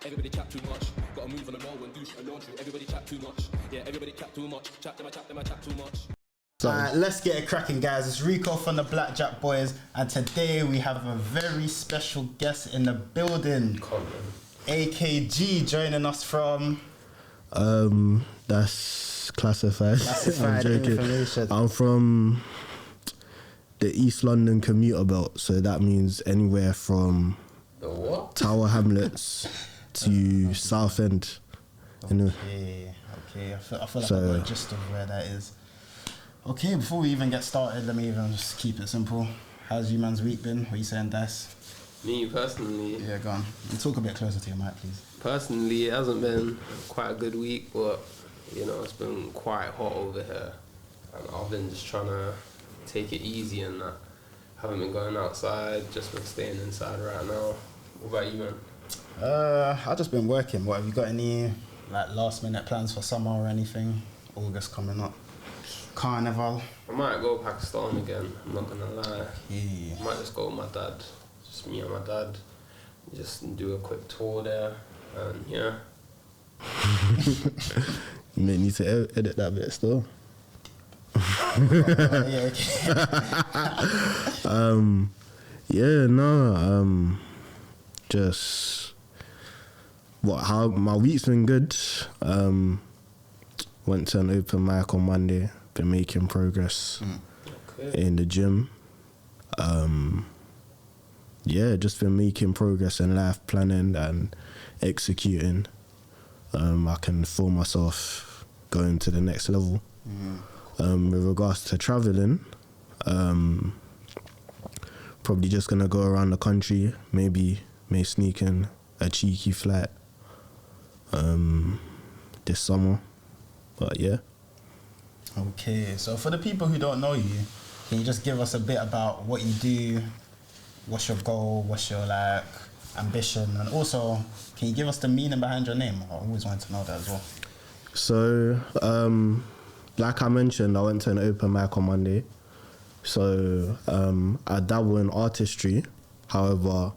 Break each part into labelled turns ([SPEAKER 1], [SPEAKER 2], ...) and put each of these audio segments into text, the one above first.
[SPEAKER 1] Everybody chat too much. Gotta move on the low and do shit alone. Everybody chat too much. Yeah, everybody chat too much. Chat them, I chat too much.
[SPEAKER 2] Alright, let's get it cracking, guys. It's Rico from the BlackJackBoyz, and today we have a very special guest in the building. AKG joining us from.
[SPEAKER 3] That's classified.
[SPEAKER 2] Classified information.
[SPEAKER 3] I'm from the East London commuter belt, so that means anywhere from
[SPEAKER 4] the what?
[SPEAKER 3] Tower Hamlets to Southend.
[SPEAKER 2] Okay. I feel like I got a gist of where that is. Okay, before we even get started, let me even just keep it simple. How's you man's week been? What are you saying, Dice?
[SPEAKER 4] Me personally?
[SPEAKER 2] Yeah, go on. And talk a bit closer to your mic, please.
[SPEAKER 4] Personally, it hasn't been quite a good week, but you know, it's been quite hot over here. And I've been just trying to take it easy and that. Haven't been going outside, just been staying inside right now. What about you, man?
[SPEAKER 2] I've just been working. What, have you got any like last minute plans for summer or anything? August coming up. Carnival.
[SPEAKER 4] I might go Pakistan again, I'm not gonna lie.
[SPEAKER 2] Yeah.
[SPEAKER 4] I might just go with my dad. Just me and my dad. Just do a quick tour there and yeah.
[SPEAKER 3] You may need to edit that bit still.
[SPEAKER 2] Yeah, okay.
[SPEAKER 3] Just how my week's been good. Went to an open mic on Monday. Been making progress in the gym. Just been making progress in life, planning and executing. I can feel myself going to the next level. With regards to traveling, probably just gonna go around the country. May sneak in a cheeky flight this summer. But yeah.
[SPEAKER 2] Okay, so for the people who don't know you, can you just give us a bit about what you do? What's your goal? What's your like ambition? And also, can you give us the meaning behind your name? I always wanted to know that as well.
[SPEAKER 3] So, like I mentioned, I went to an open mic on Monday. So, I dabble in artistry. However,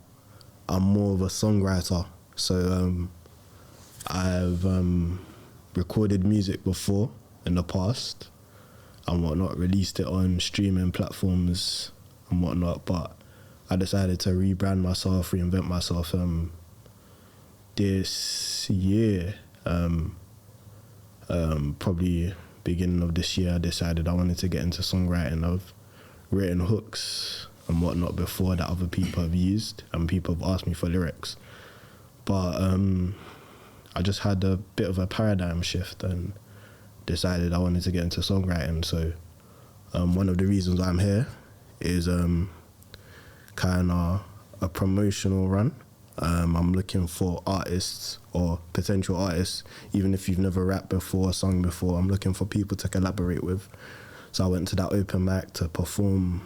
[SPEAKER 3] I'm more of a songwriter. So, I've recorded music before in the past and whatnot, released it on streaming platforms and whatnot, but I decided to rebrand myself, reinvent myself this year. Probably beginning of this year, I decided I wanted to get into songwriting. I've written hooks and whatnot before that other people have used and people have asked me for lyrics, but I just had a bit of a paradigm shift and decided I wanted to get into songwriting. So one of the reasons I'm here is kind of a promotional run. I'm looking for artists or potential artists, even if you've never rapped before, sung before, I'm looking for people to collaborate with. So I went to that open mic to perform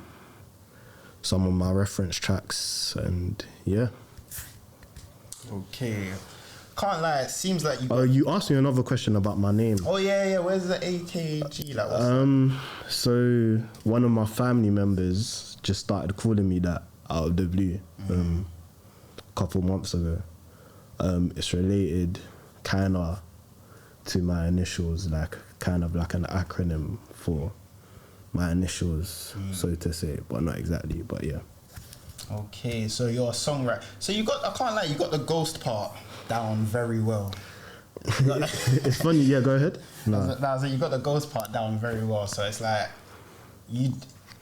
[SPEAKER 3] some of my reference tracks and yeah.
[SPEAKER 2] Okay. Can't lie, it seems like you...
[SPEAKER 3] You asked me another question about my name.
[SPEAKER 2] Oh yeah, where's the AKG? Like, what's
[SPEAKER 3] so one of my family members just started calling me that out of the blue a couple months ago. It's related kind of to my initials, like kind of like an acronym for my initials, so to say, but not exactly, but yeah.
[SPEAKER 2] Okay, so you're a songwriter. So I can't lie, you got the ghost part down very well.
[SPEAKER 3] It's funny, yeah, go ahead.
[SPEAKER 2] So you got the ghost part down very well. So it's like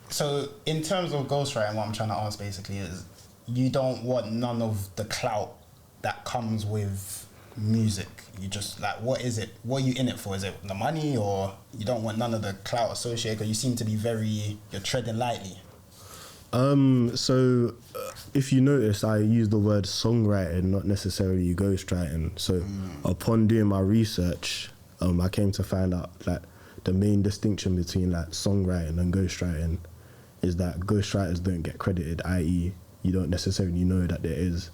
[SPEAKER 2] so in terms of ghostwriting, what I'm trying to ask basically is you don't want none of the clout that comes with music. You just like, what is it? What are you in it for? Is it the money, or you don't want none of the clout associated? Because you seem to be you're treading lightly.
[SPEAKER 3] So if you notice, I use the word songwriting, not necessarily ghostwriting. So upon doing my research, I came to find out like the main distinction between like songwriting and ghostwriting is that ghostwriters don't get credited, i.e. you don't necessarily know that there is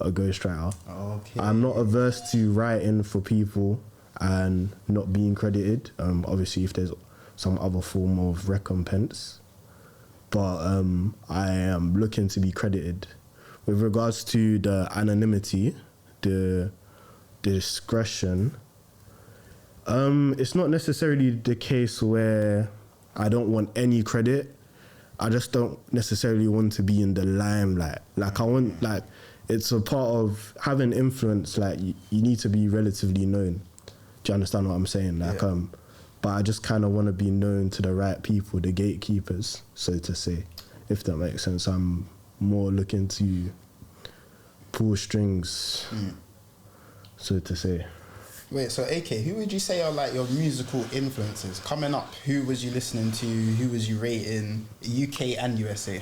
[SPEAKER 3] a ghostwriter.
[SPEAKER 2] Okay.
[SPEAKER 3] I'm not averse to writing for people and not being credited, obviously if there's some other form of recompense. But I am looking to be credited. With regards to the anonymity, the discretion. It's not necessarily the case where I don't want any credit. I just don't necessarily want to be in the limelight. Like I want, like, it's a part of having influence. Like you need to be relatively known. Do you understand what I'm saying? Like, but I just kind of want to be known to the right people, the gatekeepers, so to say, if that makes sense. I'm more looking to pull strings, so to say.
[SPEAKER 2] Wait, so AK, who would you say are like your musical influences? Coming up, who was you listening to? Who was you rating? UK and USA?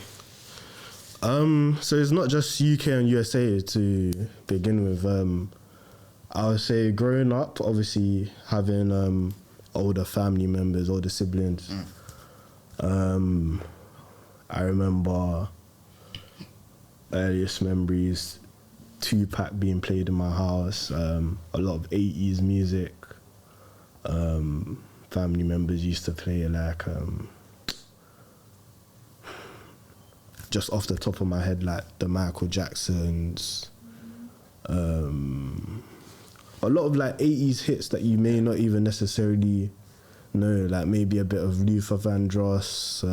[SPEAKER 3] So it's not just UK and USA to begin with. I would say growing up, obviously having older family members, older siblings. I remember earliest memories, Tupac being played in my house, a lot of 80s music. Family members used to play like, just off the top of my head, like the Michael Jacksons, a lot of like 80s hits that you may not even necessarily know, like maybe a bit of Luther Vandross,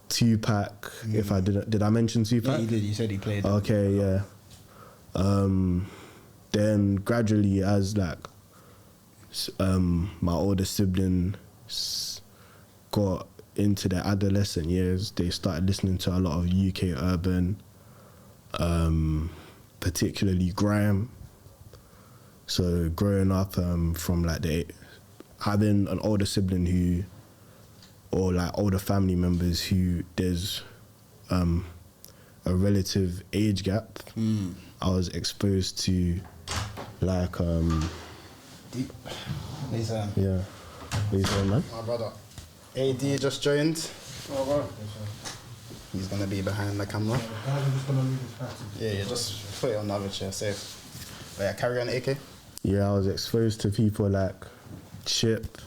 [SPEAKER 3] Tupac. If I did I mention Tupac?
[SPEAKER 2] Yeah, you did. You said he played.
[SPEAKER 3] Okay, yeah. Then gradually, as like my older siblings got into their adolescent years, they started listening to a lot of UK urban, particularly grime. So growing up from like having an older sibling who, or like older family members who there's a relative age gap, I was exposed to like
[SPEAKER 2] Lisa.
[SPEAKER 3] yeah. What you saying, man?
[SPEAKER 2] My brother. AD just joined.
[SPEAKER 5] Oh, right.
[SPEAKER 2] He's gonna be behind the camera. Yeah, just put it on the other chair, safe. But yeah, carry on, AK.
[SPEAKER 3] Yeah, I was exposed to people like Chip,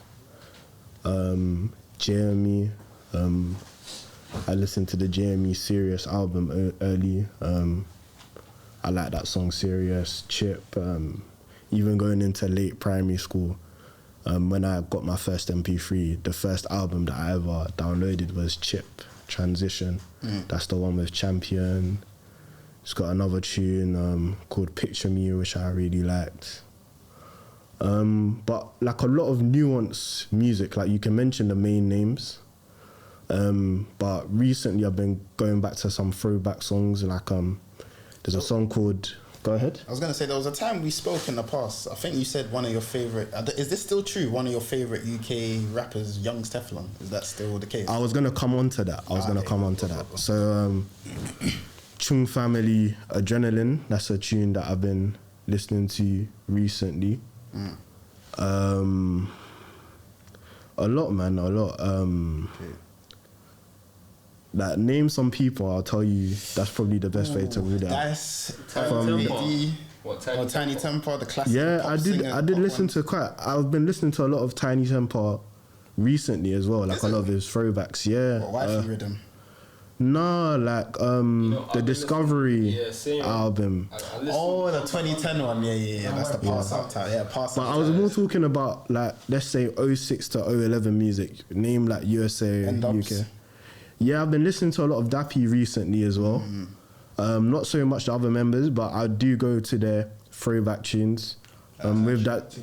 [SPEAKER 3] Jeremy. I listened to the Jeremy Serious album early. I like that song Serious. Chip. Even going into late primary school, when I got my first MP3, the first album that I ever downloaded was Chip, Transition. That's the one with Champion. It's got another tune called Picture Me, which I really liked. But like a lot of nuanced music, like you can mention the main names. But recently I've been going back to some throwback songs, like there's a song called, go ahead.
[SPEAKER 2] I was gonna say there was a time we spoke in the past. I think you said one of your favorite. Is this still true? One of your favorite UK rappers, Young Stefflon. Is that still the case?
[SPEAKER 3] I was gonna come on to that. So Chung Family, Adrenaline. That's a tune that I've been listening to recently. A lot, man. A lot. Like, name some people, I'll tell you. That's probably the best way to read it.
[SPEAKER 2] That's
[SPEAKER 4] Tiny Temper. What,
[SPEAKER 2] Tiny Temper, the classic.
[SPEAKER 3] Yeah,
[SPEAKER 2] pop
[SPEAKER 3] I
[SPEAKER 2] singer,
[SPEAKER 3] did
[SPEAKER 2] pop
[SPEAKER 3] listen
[SPEAKER 2] one.
[SPEAKER 3] to I've been listening to a lot of Tiny Temper recently as well, like a lot of his throwbacks. Yeah.
[SPEAKER 2] What, Wifey Rhythm?
[SPEAKER 3] No, like the Discovery album.
[SPEAKER 2] Oh, the 2010 one. Yeah. That's the Pass Out time. Yeah, Pass Out.
[SPEAKER 3] But I was more talking about, like, let's say 06 to 011 music. Name like USA,
[SPEAKER 2] N-Dubs.
[SPEAKER 3] UK. Yeah, I've been listening to a lot of Dappy recently as well. Not so much the other members, but I do go to their throwback tunes. With that,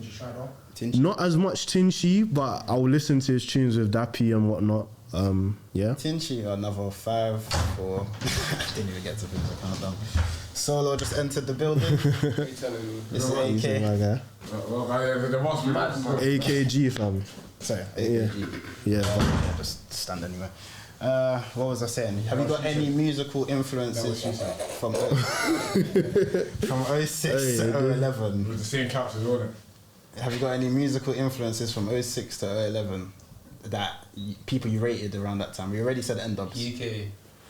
[SPEAKER 2] Tinchy.
[SPEAKER 3] not as much Tinchy, but I'll listen to his tunes with Dappy and whatnot. Yeah.
[SPEAKER 2] Tinchy, another 5, 4. Didn't even get to finish the countdown. Solo just entered the building. This is
[SPEAKER 3] He's
[SPEAKER 2] AK.
[SPEAKER 3] my guy. AKG, fam.
[SPEAKER 2] Sorry,
[SPEAKER 3] Yeah. Yeah.
[SPEAKER 2] Just stand anyway. What was I saying? Have you got any musical influences from 06 to 011?
[SPEAKER 5] With the same couch as well.
[SPEAKER 2] Have you got any musical influences from 06 to 011 that people you rated around that time? We already said N-Dubs.
[SPEAKER 4] UK.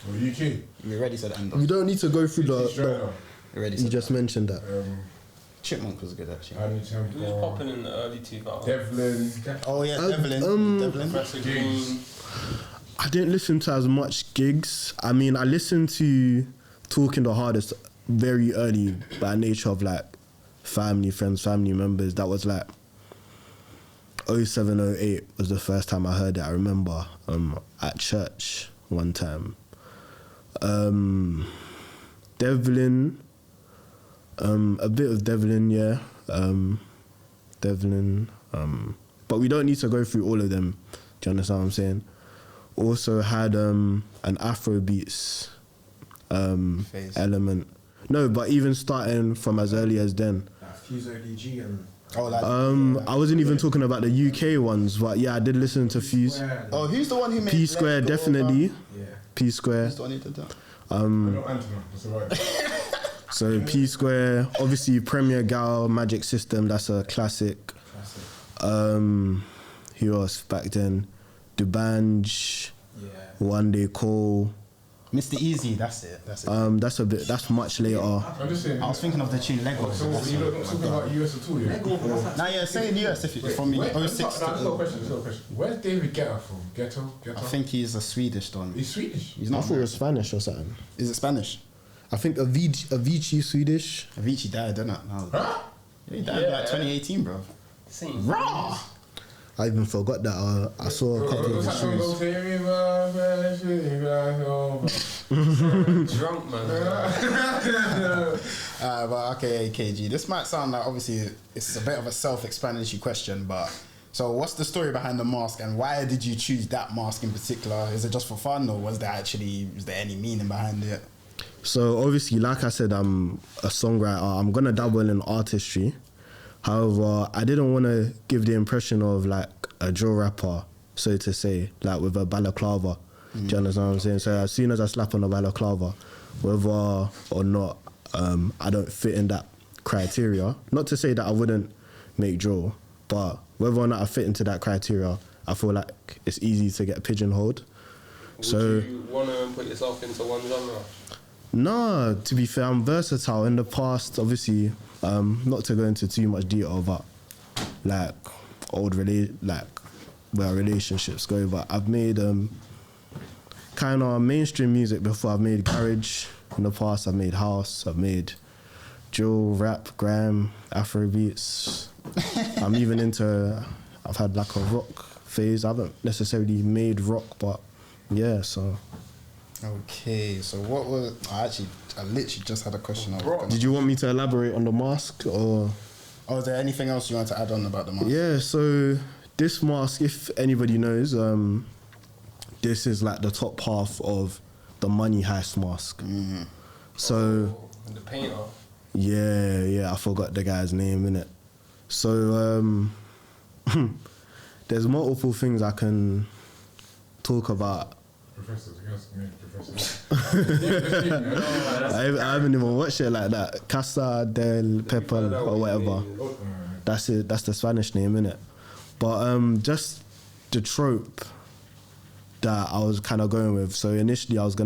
[SPEAKER 5] Well, UK.
[SPEAKER 2] We already said
[SPEAKER 3] You
[SPEAKER 2] N-Dubs.
[SPEAKER 3] don't need to go through
[SPEAKER 5] Straight
[SPEAKER 3] the.
[SPEAKER 5] up.
[SPEAKER 2] We already
[SPEAKER 3] You
[SPEAKER 2] said
[SPEAKER 3] just mentioned that.
[SPEAKER 2] Chipmunk was good actually.
[SPEAKER 5] Tiny
[SPEAKER 4] Who was
[SPEAKER 5] Temper.
[SPEAKER 4] popping in the early 2000s?
[SPEAKER 5] Devlin.
[SPEAKER 2] Oh yeah, Devlin.
[SPEAKER 4] Professor Green.
[SPEAKER 3] I didn't listen to as much gigs. I mean, I listened to Talking the Hardest very early by nature of like family, friends, family members. That was like 07, 08 was the first time I heard it. I remember at church one time. Devlin, a bit of Devlin, yeah. Devlin, but we don't need to go through all of them. Do you understand what I'm saying? Also had an Afrobeats element. No, but even starting from as early as then.
[SPEAKER 6] Fuse ODG and...
[SPEAKER 3] I wasn't even talking about the UK ones, but yeah, I did listen to Fuse.
[SPEAKER 2] Oh, who's the one who made
[SPEAKER 3] P Square, definitely.
[SPEAKER 6] Yeah.
[SPEAKER 3] P Square.
[SPEAKER 2] Who's the one who did that?
[SPEAKER 5] No, Anthony, that's alright.
[SPEAKER 3] So P Square, obviously Premier Gal, Magic System, that's a classic. Who else back then? Dubanj, One Day Cole.
[SPEAKER 2] Mr. Easy, that's it.
[SPEAKER 3] That's much later.
[SPEAKER 5] I'm just saying.
[SPEAKER 2] I was thinking of the tune Lego.
[SPEAKER 5] So you don't talking about US at all, yeah?
[SPEAKER 2] Now, yeah, say in the US if you from 06
[SPEAKER 5] No,
[SPEAKER 2] to.
[SPEAKER 5] question. Where's David Guetta from? Ghetto?
[SPEAKER 2] I think he's a Swedish don.
[SPEAKER 5] He's Swedish.
[SPEAKER 2] He's
[SPEAKER 3] I
[SPEAKER 2] not.
[SPEAKER 3] thought it was Spanish or something.
[SPEAKER 2] Is it Spanish?
[SPEAKER 3] I think Avicii Swedish.
[SPEAKER 2] Avicii died, didn't it? No.
[SPEAKER 5] Huh?
[SPEAKER 2] Yeah, he died like 2018, bro. Raw.
[SPEAKER 3] I even forgot that. I saw a couple of his shoes.
[SPEAKER 4] Drunk, man.
[SPEAKER 2] But okay, KG. This might sound like obviously it's a bit of a self-explanatory question, but so what's the story behind the mask and why did you choose that mask in particular? Is it just for fun or was there any meaning behind it?
[SPEAKER 3] So obviously, like I said, I'm a songwriter. I'm gonna dabble in artistry. However, I didn't want to give the impression of like a drill rapper, so to say, like with a balaclava. Do you understand what I'm saying? So as soon as I slap on a balaclava, whether or not I don't fit in that criteria, not to say that I wouldn't make drill, but whether or not I fit into that criteria, I feel like it's easy to get pigeonholed.
[SPEAKER 4] Would you want to put yourself into one genre?
[SPEAKER 3] No, to be fair, I'm versatile. In the past, obviously, not to go into too much detail about like where relationships go, but I've made kind of mainstream music before. I've made garage in the past. I've made house. I've made drill, rap, grime, Afrobeats. I'm even into. I've had like a rock phase. I haven't necessarily made rock, but yeah. So.
[SPEAKER 2] Okay, so what was I literally just had a question.
[SPEAKER 3] Did you want me to elaborate on the mask or?
[SPEAKER 2] Oh, is there anything else you want to add on about the mask?
[SPEAKER 3] Yeah, so this mask, if anybody knows, this is like the top half of the Money Heist mask. Mm-hmm. So
[SPEAKER 4] the painter.
[SPEAKER 3] Yeah, I forgot the guy's name, innit? So there's multiple things I can talk about.
[SPEAKER 5] Professor.
[SPEAKER 3] I haven't even watched it like that. Casa del Papel or whatever. That's it. That's the Spanish name, innit? But just the trope that I was kind of going with. So initially, I was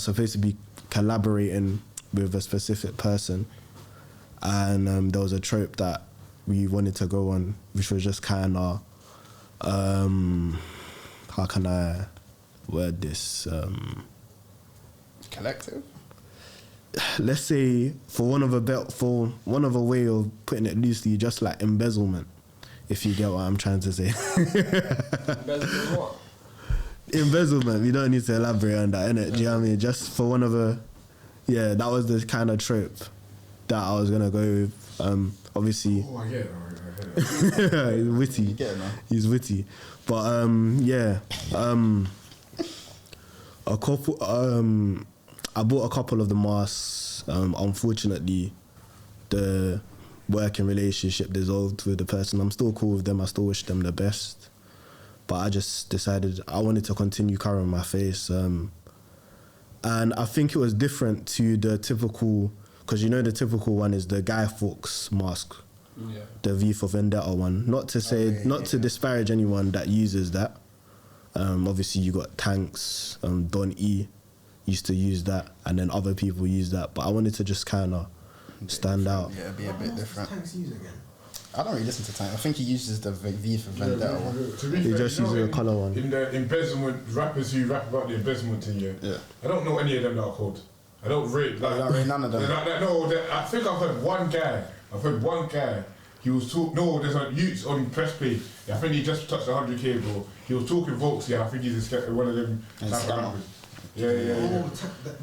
[SPEAKER 3] supposed to be collaborating with a specific person, and there was a trope that we wanted to go on, which was just kind of how can I word this?
[SPEAKER 2] Collective?
[SPEAKER 3] Let's say, for one of a way of putting it loosely, just like embezzlement, if you get what I'm trying to say.
[SPEAKER 4] Embezzlement what?
[SPEAKER 3] Embezzlement, we don't need to elaborate on that, innit? Do you know what I mean? Just for one of a... Yeah, that was the kind of trope that I was going to go with. Obviously...
[SPEAKER 5] Oh, I get it.
[SPEAKER 3] He's witty.
[SPEAKER 2] You get it, man.
[SPEAKER 3] He's witty. But, yeah. A couple... I bought a couple of the masks. Unfortunately, the working relationship dissolved with the person. I'm still cool with them. I still wish them the best. But I just decided I wanted to continue covering my face. And I think it was different to the typical... Because you know the typical one is the Guy Fawkes mask. Yeah. The V for Vendetta one. Not to say... not to disparage anyone that uses that. Obviously, you got Tanks, Don E used to use that, and then other people use that. But I wanted to just kind of stand out.
[SPEAKER 2] Yeah, be a bit different.
[SPEAKER 6] Tanks use again?
[SPEAKER 2] I don't really listen to Tank. I think he uses the V for Vendetta one.
[SPEAKER 3] He just uses a colour one.
[SPEAKER 5] In the embezzlement, rappers who rap about the embezzlement thing, yeah. I don't know any of them that are called. I don't rate.
[SPEAKER 2] Like, none of them.
[SPEAKER 5] No, I think I've heard one guy I've heard one guy. He was talking. No, there's a youth on press page. I think he just touched 100K, bro. He was talking Volks. Yeah, I think he's one of them. Yeah.
[SPEAKER 6] Oh,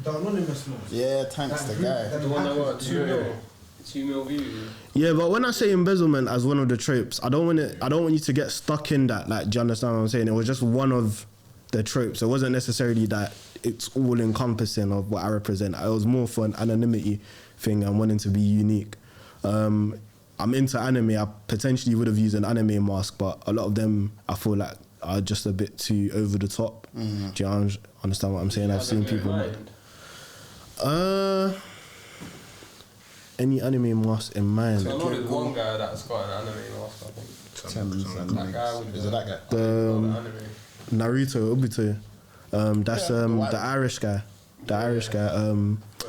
[SPEAKER 6] the anonymous one.
[SPEAKER 2] Yeah, thanks the guy.
[SPEAKER 4] The one that got 2 mil views.
[SPEAKER 3] Yeah, but when I say embezzlement as one of the tropes, I don't want you to get stuck in that. Like, do you understand what I'm saying? It was just one of the tropes. It wasn't necessarily that it's all encompassing of what I represent. It was more for an anonymity thing and wanting to be unique. I'm into anime. I potentially would have used an anime mask, but a lot of them I feel like are just a bit too over the top. Do you understand what I'm saying? I've seen people. Any anime mask in mind?
[SPEAKER 4] So I know there's one guy that's got an anime mask, I think. That guy would
[SPEAKER 2] Is it that guy?
[SPEAKER 4] anime.
[SPEAKER 3] Naruto, Obito. That's the Irish guy. The Irish guy.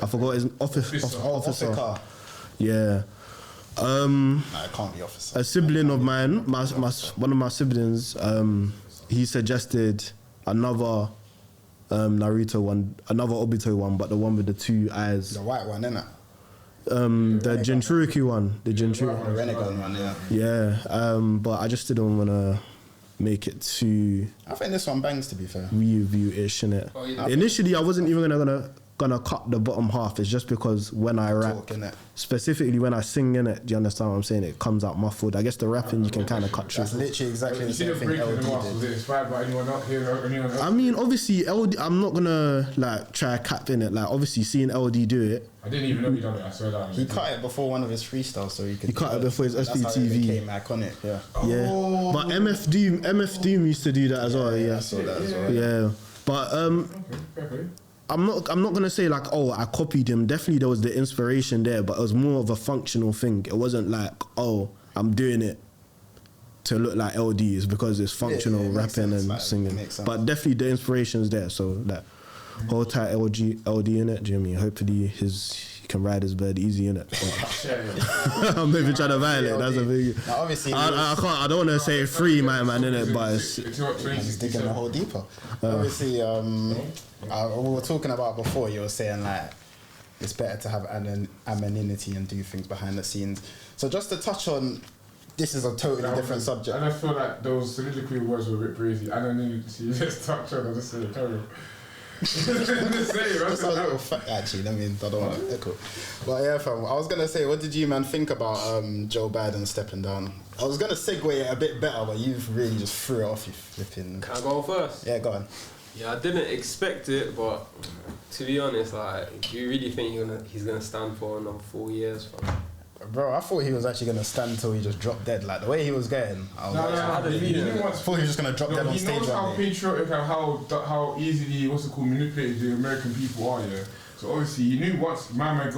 [SPEAKER 3] I forgot his officer. Yeah.
[SPEAKER 2] Nah, it can't be officer.
[SPEAKER 3] A sibling of mine, one of my siblings, he suggested another Naruto one, another Obito one, but the one with the 2 eyes.
[SPEAKER 2] The white one, innit?
[SPEAKER 3] The Jinchuriki one. The Jinchuriki.
[SPEAKER 2] The renegade one, yeah.
[SPEAKER 3] Yeah, but I just didn't want to make it too
[SPEAKER 2] I think this one bangs, to be fair.
[SPEAKER 3] review-ish, innit?
[SPEAKER 4] Oh, yeah.
[SPEAKER 3] Initially, I wasn't even gonna cut the bottom half. It's just because when I rap,
[SPEAKER 2] innit?
[SPEAKER 3] specifically when I sing in it, do you understand what I'm saying? It comes out muffled. I guess the rapping you can kind of cut through.
[SPEAKER 2] That's literally exactly
[SPEAKER 5] You
[SPEAKER 2] the
[SPEAKER 5] see
[SPEAKER 2] same
[SPEAKER 5] the
[SPEAKER 2] thing
[SPEAKER 5] break in the mask,
[SPEAKER 2] LD
[SPEAKER 5] was
[SPEAKER 2] did.
[SPEAKER 5] it inspired by anyone else here? Anyone else?
[SPEAKER 3] I mean, obviously, LD, I'm not gonna like try cap in it. Like, obviously, seeing LD do it,
[SPEAKER 5] I didn't even know he done it, I swear that.
[SPEAKER 2] He cut it before one of his freestyles, so he could.
[SPEAKER 3] He cut it before his
[SPEAKER 2] That's how it
[SPEAKER 3] SBTV.
[SPEAKER 2] became iconic, yeah.
[SPEAKER 3] yeah. But MF Doom used to do that as well. Yeah,
[SPEAKER 2] I saw that as well.
[SPEAKER 3] yeah. But
[SPEAKER 5] Fair play.
[SPEAKER 3] I'm not gonna say like, oh, I copied him. Definitely there was the inspiration there, but it was more of a functional thing. It wasn't like, oh, I'm doing it to look like LD. It's because it's functional
[SPEAKER 2] Yeah, it makes
[SPEAKER 3] rapping
[SPEAKER 2] sense,
[SPEAKER 3] and
[SPEAKER 2] like, it
[SPEAKER 3] singing.
[SPEAKER 2] makes sense.
[SPEAKER 3] But definitely the inspiration's there. So like, hold tight LD in it, Jimmy. Hopefully he can ride his bird easy in it. I'm not even trying to violate. That's a big.
[SPEAKER 2] Now, obviously,
[SPEAKER 3] I can't. I don't want to say free my man in it, but it's,
[SPEAKER 2] he's digging a hole deeper. Obviously, we were talking about before. You were saying like it's better to have anonymity and do things behind the scenes. So just to touch on, this is a totally different subject.
[SPEAKER 5] And I feel like those soliloquy words were a bit crazy. Anonymity, let's touch on, I just say it, carry on.
[SPEAKER 2] Just a little fact, actually. I mean, I don't want to echo. But yeah, fam, I was gonna say, what did you man think about Joe Biden stepping down? I was gonna segue it a bit better, but you've really just threw it off. You flipping.
[SPEAKER 4] Can I go first?
[SPEAKER 2] Yeah, go on.
[SPEAKER 4] Yeah, I didn't expect it, but to be honest, like, do you really think he's gonna stand for another 4 years? Fam?
[SPEAKER 2] Bro, I thought he was actually gonna stand till he just dropped dead. Like the way he was going, I was I thought he was just gonna drop dead on
[SPEAKER 5] he
[SPEAKER 2] stage.
[SPEAKER 5] knows how
[SPEAKER 2] one day.
[SPEAKER 5] patriotic and how easily, manipulated the American people are, yeah. So obviously he knew once my man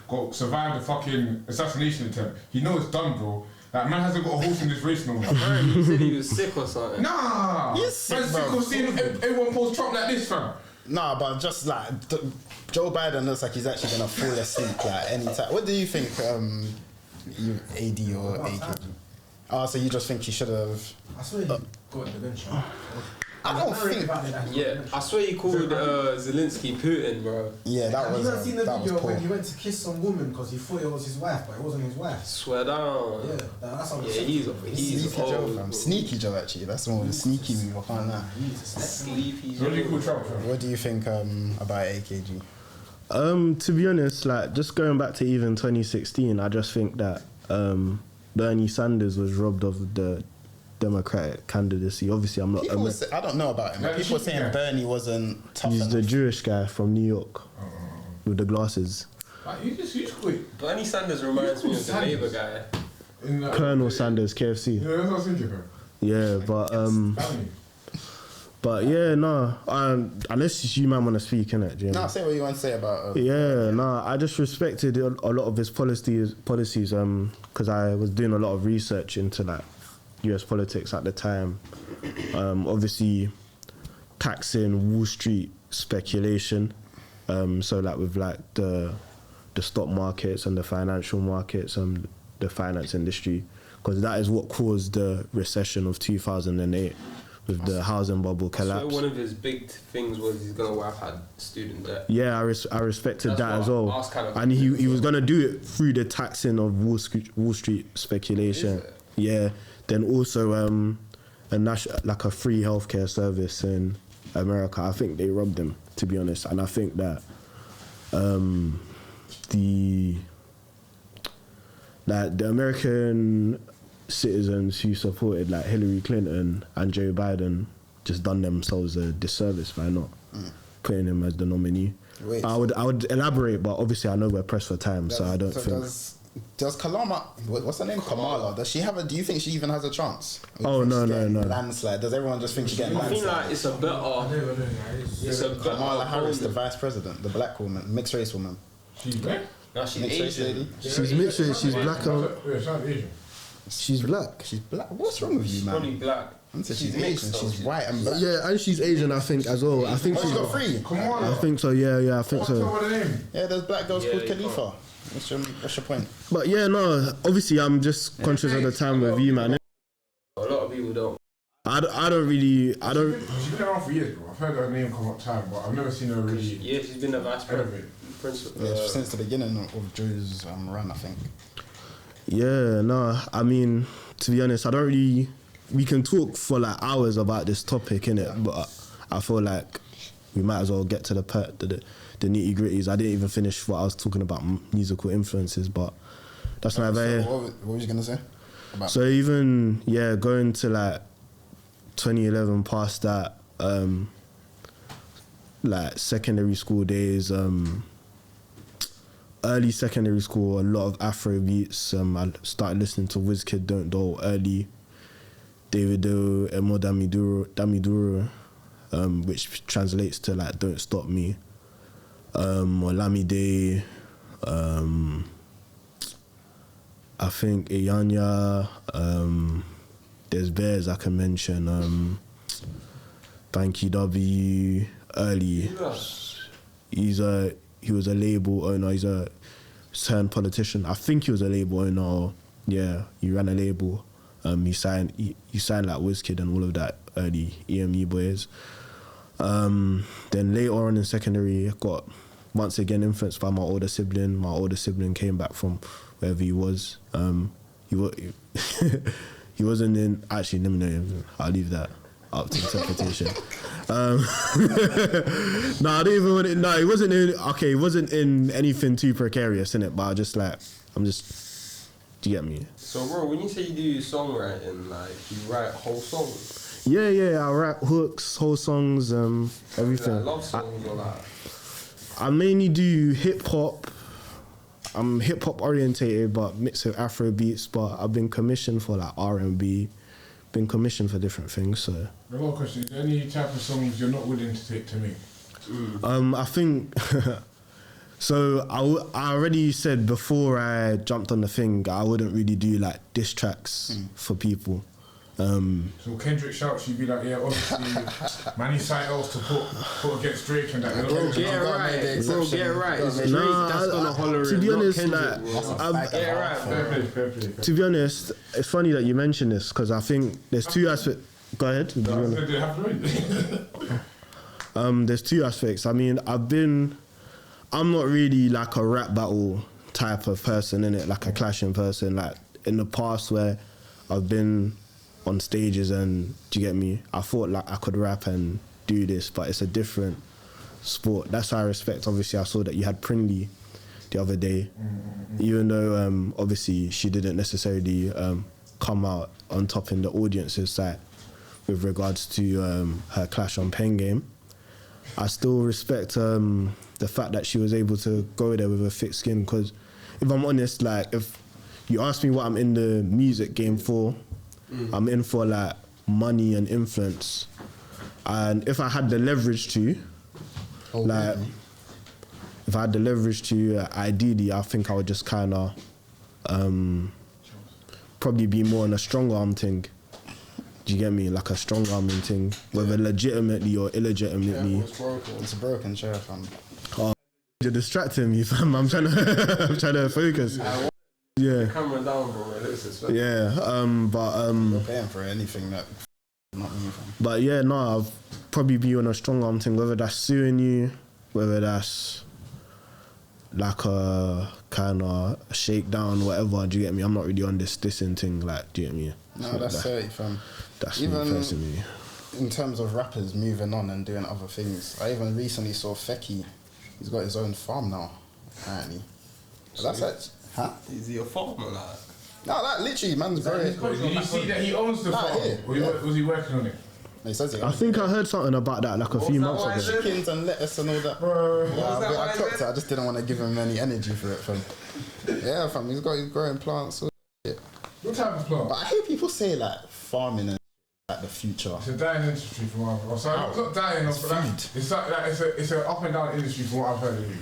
[SPEAKER 5] got survived the fucking assassination attempt, he knows it's done, bro. Like, man hasn't got a horse in this race no more.
[SPEAKER 4] Apparently he said he was sick or something.
[SPEAKER 5] Nah!
[SPEAKER 2] He's sick,
[SPEAKER 5] Man's
[SPEAKER 2] bro.
[SPEAKER 5] sick of seeing everyone post Trump like this, fam.
[SPEAKER 2] Nah, but just like Joe Biden looks like he's actually gonna fall asleep like any time. What do you think, you AD or AKG? Oh, so you just think he should have?
[SPEAKER 6] I swear he got dementia.
[SPEAKER 2] I don't think.
[SPEAKER 4] Yeah, I swear he called Zelensky Putin, bro.
[SPEAKER 2] Yeah, that
[SPEAKER 6] Have
[SPEAKER 2] was.
[SPEAKER 6] you not seen the
[SPEAKER 2] that
[SPEAKER 6] video
[SPEAKER 2] was poor.
[SPEAKER 6] when he went to kiss some woman because he thought it was his wife, but it wasn't his wife?
[SPEAKER 4] Swear down.
[SPEAKER 6] Yeah, that's how.
[SPEAKER 4] Yeah, he's
[SPEAKER 2] Sneaky Joe,
[SPEAKER 4] old.
[SPEAKER 2] fam. Sneaky Joe, actually. That's more of a sneaky move. I can't lie.
[SPEAKER 4] Sleepy.
[SPEAKER 5] So what do you call Trump, fam?
[SPEAKER 2] What do you think about AKG?
[SPEAKER 3] To be honest, like just going back to even 2016, I just think that Bernie Sanders was robbed of the Democratic candidacy. Obviously, I'm not.
[SPEAKER 2] I don't know about him. But people are saying Bernie wasn't tough
[SPEAKER 3] He's
[SPEAKER 2] enough.
[SPEAKER 3] the Jewish guy from New York with the glasses.
[SPEAKER 5] Like, you just quit.
[SPEAKER 4] Bernie Sanders reminds me of the Labour guy.
[SPEAKER 3] Colonel Sanders, KFC.
[SPEAKER 5] Yeah, that's what I was thinking, fam.
[SPEAKER 3] Yeah, but yeah, no. Unless you man want to speak, innit? Do you know?
[SPEAKER 2] No, say what you want to say about.
[SPEAKER 3] Yeah, no. I just respected a lot of his policies. Because I was doing a lot of research into like US politics at the time. Obviously, taxing Wall Street speculation. So like with like the stock markets and the financial markets and the finance industry, because that is what caused the recession of 2008, with the housing bubble
[SPEAKER 4] So
[SPEAKER 3] collapse.
[SPEAKER 4] one of his big things was he's gonna wipe out student debt.
[SPEAKER 3] Yeah, I respected
[SPEAKER 4] That's
[SPEAKER 3] that
[SPEAKER 4] what
[SPEAKER 3] as
[SPEAKER 4] I
[SPEAKER 3] well.
[SPEAKER 4] was kind of
[SPEAKER 3] And he was gonna do it through the taxing of Wall Street speculation.
[SPEAKER 4] Is it?
[SPEAKER 3] Yeah. Then also like a free healthcare service in America. I think they robbed him, to be honest. And I think that the American citizens who supported like Hillary Clinton and Joe Biden just done themselves a disservice by not putting him as the nominee.
[SPEAKER 2] Wait,
[SPEAKER 3] I would elaborate, but obviously I know we're pressed for time, so I don't think.
[SPEAKER 2] Does Kalama, what's her name? Kamala. Does she have a? Do you think she even has a chance? Or
[SPEAKER 3] Oh,
[SPEAKER 2] do you think
[SPEAKER 3] no,
[SPEAKER 2] she's getting
[SPEAKER 3] no.
[SPEAKER 2] Landslide. Does everyone just think she's getting
[SPEAKER 4] I think
[SPEAKER 2] landslide?
[SPEAKER 4] like it's a better. It's a better.
[SPEAKER 2] Kamala Harris, the
[SPEAKER 4] opponent.
[SPEAKER 2] vice president, the black woman, mixed race woman,
[SPEAKER 5] She's black?
[SPEAKER 4] No, she's
[SPEAKER 2] mixed race
[SPEAKER 4] Asian.
[SPEAKER 2] lady.
[SPEAKER 3] She's mixed race, she's black.
[SPEAKER 5] Yeah, she's Asian.
[SPEAKER 3] She's black.
[SPEAKER 2] She's black. What's wrong with you,
[SPEAKER 4] She's
[SPEAKER 2] man?
[SPEAKER 4] probably black.
[SPEAKER 2] I'm saying
[SPEAKER 4] She's
[SPEAKER 2] she's
[SPEAKER 4] mixed
[SPEAKER 2] Asian.
[SPEAKER 4] though.
[SPEAKER 2] She's white and black.
[SPEAKER 3] Yeah, and she's Asian, I think, as well. I think
[SPEAKER 2] Oh, she's got three.
[SPEAKER 5] Come on.
[SPEAKER 3] I think so. Yeah, I think
[SPEAKER 5] What's
[SPEAKER 3] so.
[SPEAKER 5] her name?
[SPEAKER 2] Yeah, there's black girls
[SPEAKER 4] Yeah,
[SPEAKER 2] called
[SPEAKER 4] you
[SPEAKER 2] Khalifa. What's your point?
[SPEAKER 3] But yeah, no. Obviously, I'm just conscious of the time with you, man.
[SPEAKER 4] A lot of people don't.
[SPEAKER 3] I don't really. I don't.
[SPEAKER 5] She's been around for years, bro. I've heard her name come up time, but I've never seen her really
[SPEAKER 4] Yeah, she's been the vice
[SPEAKER 5] elevate.
[SPEAKER 4] principal.
[SPEAKER 2] Yeah, since the beginning of Joe's run, I think.
[SPEAKER 3] Yeah, no. I mean, to be honest, I don't really. We can talk for like hours about this topic, innit? But I feel like we might as well get to the nitty gritties. I didn't even finish what I was talking about musical influences, but that's neither here.
[SPEAKER 2] What was you gonna say? About
[SPEAKER 3] So even going to like 2011 past that, like secondary school days, early secondary school, a lot of Afro beats. I started listening to Wizkid, Don't Do early, Davido, Emo Damiduro, which translates to like Don't Stop Me, or Lamide, I think Iyanya, there's Bears I can mention, Banky W, early. He was a label owner, he's a turned politician. I think he was a label owner, or, yeah, he ran a label. He signed like Wizkid and all of that early EME boys. Then later on in secondary, I got once again influenced by my older sibling. My older sibling came back from wherever he was. He wasn't in. Actually, let me know. I'll leave that up to interpretation. No, I didn't even want it. No, he wasn't in. Okay, he wasn't in anything too precarious in it. But I'm just. Do you get me?
[SPEAKER 4] So, bro, when you say you do songwriting, like you write whole songs,
[SPEAKER 3] Yeah. I rap hooks, whole songs, everything.
[SPEAKER 4] like love songs or like.
[SPEAKER 3] I mainly do hip hop. I'm hip hop orientated, but mixed with Afro beats. But I've been commissioned for like R&B, been commissioned for different things. So
[SPEAKER 5] I've got a question. Is there any type of songs you're not willing to take to make?
[SPEAKER 3] I think. So I already said before I jumped on the thing, I wouldn't really do like diss tracks for people.
[SPEAKER 5] So Kendrick shouts, you'd be like, yeah, obviously, man, he's something else to put against Drake and that.
[SPEAKER 4] Bro, get it right. Bro, get it right. It's Drake that's gonna holler
[SPEAKER 3] to
[SPEAKER 4] it,
[SPEAKER 3] be
[SPEAKER 4] not
[SPEAKER 3] honest,
[SPEAKER 4] Kendrick,
[SPEAKER 3] like,
[SPEAKER 4] bro.
[SPEAKER 3] I've-
[SPEAKER 4] Get it right.
[SPEAKER 5] Fair play.
[SPEAKER 3] to be honest, it's funny that you mentioned this because I think there's two aspects. Go ahead. Do you wanna-
[SPEAKER 5] They have to win.
[SPEAKER 3] There's two aspects. I mean, I'm not really like a rap battle type of person, innit? Like a clashing person. Like in the past where I've been on stages and, do you get me? I thought like I could rap and do this, but it's a different sport. That's why I respect. Obviously, I saw that you had Prinley the other day, even though obviously she didn't necessarily come out on top in the audience's side with regards to her clash on Pen Game. I still respect the fact that she was able to go there with a thick skin, because if I'm honest, like if you ask me what I'm in the music game for, I'm in for like money and influence. And if I had the leverage to, if I had the leverage to, ideally, I think I would just kind of probably be more on a strong arm thing. Do you get me? Like a strong arming thing, whether legitimately or illegitimately.
[SPEAKER 2] it's a broken chair, fam.
[SPEAKER 3] You're distracting me, fam. I'm trying to focus. Yeah.
[SPEAKER 4] Camera down, bro. It looks this way.
[SPEAKER 3] Yeah.
[SPEAKER 2] You're paying for anything that. Not me. fam.
[SPEAKER 3] But yeah, no, I'll probably be on a strong arm thing, whether that's suing you, whether that's like a kind of shakedown, whatever. Do you get me? I'm not really on this dissing thing. Like, do you get me?
[SPEAKER 2] No, that's it, fam.
[SPEAKER 3] That's
[SPEAKER 2] Even
[SPEAKER 3] me personally.
[SPEAKER 2] in terms of rappers moving on and doing other things, I even recently saw Fecky. He's got his own farm now, apparently. But that's it. Huh?
[SPEAKER 4] Is he a farmer, like?
[SPEAKER 2] No, that literally, man's very.
[SPEAKER 5] Did you see that he owns the farm?
[SPEAKER 2] yeah,
[SPEAKER 5] Or was he working on it?
[SPEAKER 2] He says it.
[SPEAKER 3] I think I heard something about that like a few months ago.
[SPEAKER 2] Chickens and lettuce and all that. I clocked it. I just didn't want to give him any energy for it, fam. Yeah, fam. He's growing plants. All that shit.
[SPEAKER 5] What type of plant?
[SPEAKER 2] But I hear people say like farming and like the future.
[SPEAKER 5] It's a dying industry from what I've heard. So it's not dying,
[SPEAKER 2] It's
[SPEAKER 5] but
[SPEAKER 2] food.
[SPEAKER 5] it's an up and down industry from what I've heard of you.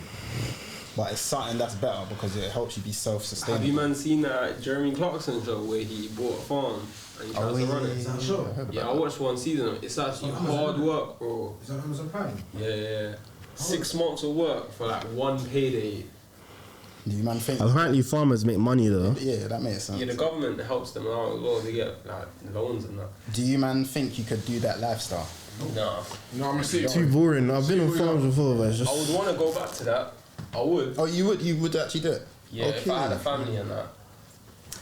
[SPEAKER 2] But it's something that's better because it helps you be self-sustainable.
[SPEAKER 4] Have you man seen that Jeremy Clarkson show where he bought a farm and he tries to run it?
[SPEAKER 6] that show?
[SPEAKER 4] Yeah, I watched one season of it. It's actually hard work, bro.
[SPEAKER 6] Is that Amazon Prime?
[SPEAKER 4] Yeah. 6 months of work for like one payday.
[SPEAKER 2] Do you man think?
[SPEAKER 3] Apparently farmers make money though.
[SPEAKER 2] Yeah, that makes sense.
[SPEAKER 4] Yeah, the government helps them out as well. They get like loans and that.
[SPEAKER 2] Do you man think you could do that lifestyle?
[SPEAKER 4] Nah.
[SPEAKER 5] No, I'm gonna see it.
[SPEAKER 3] Too boring. I've been on farms before, but it's
[SPEAKER 4] I would
[SPEAKER 3] just
[SPEAKER 4] want to go back to that. I would.
[SPEAKER 2] Oh, you would actually do it?
[SPEAKER 4] Yeah, if I had a family and that.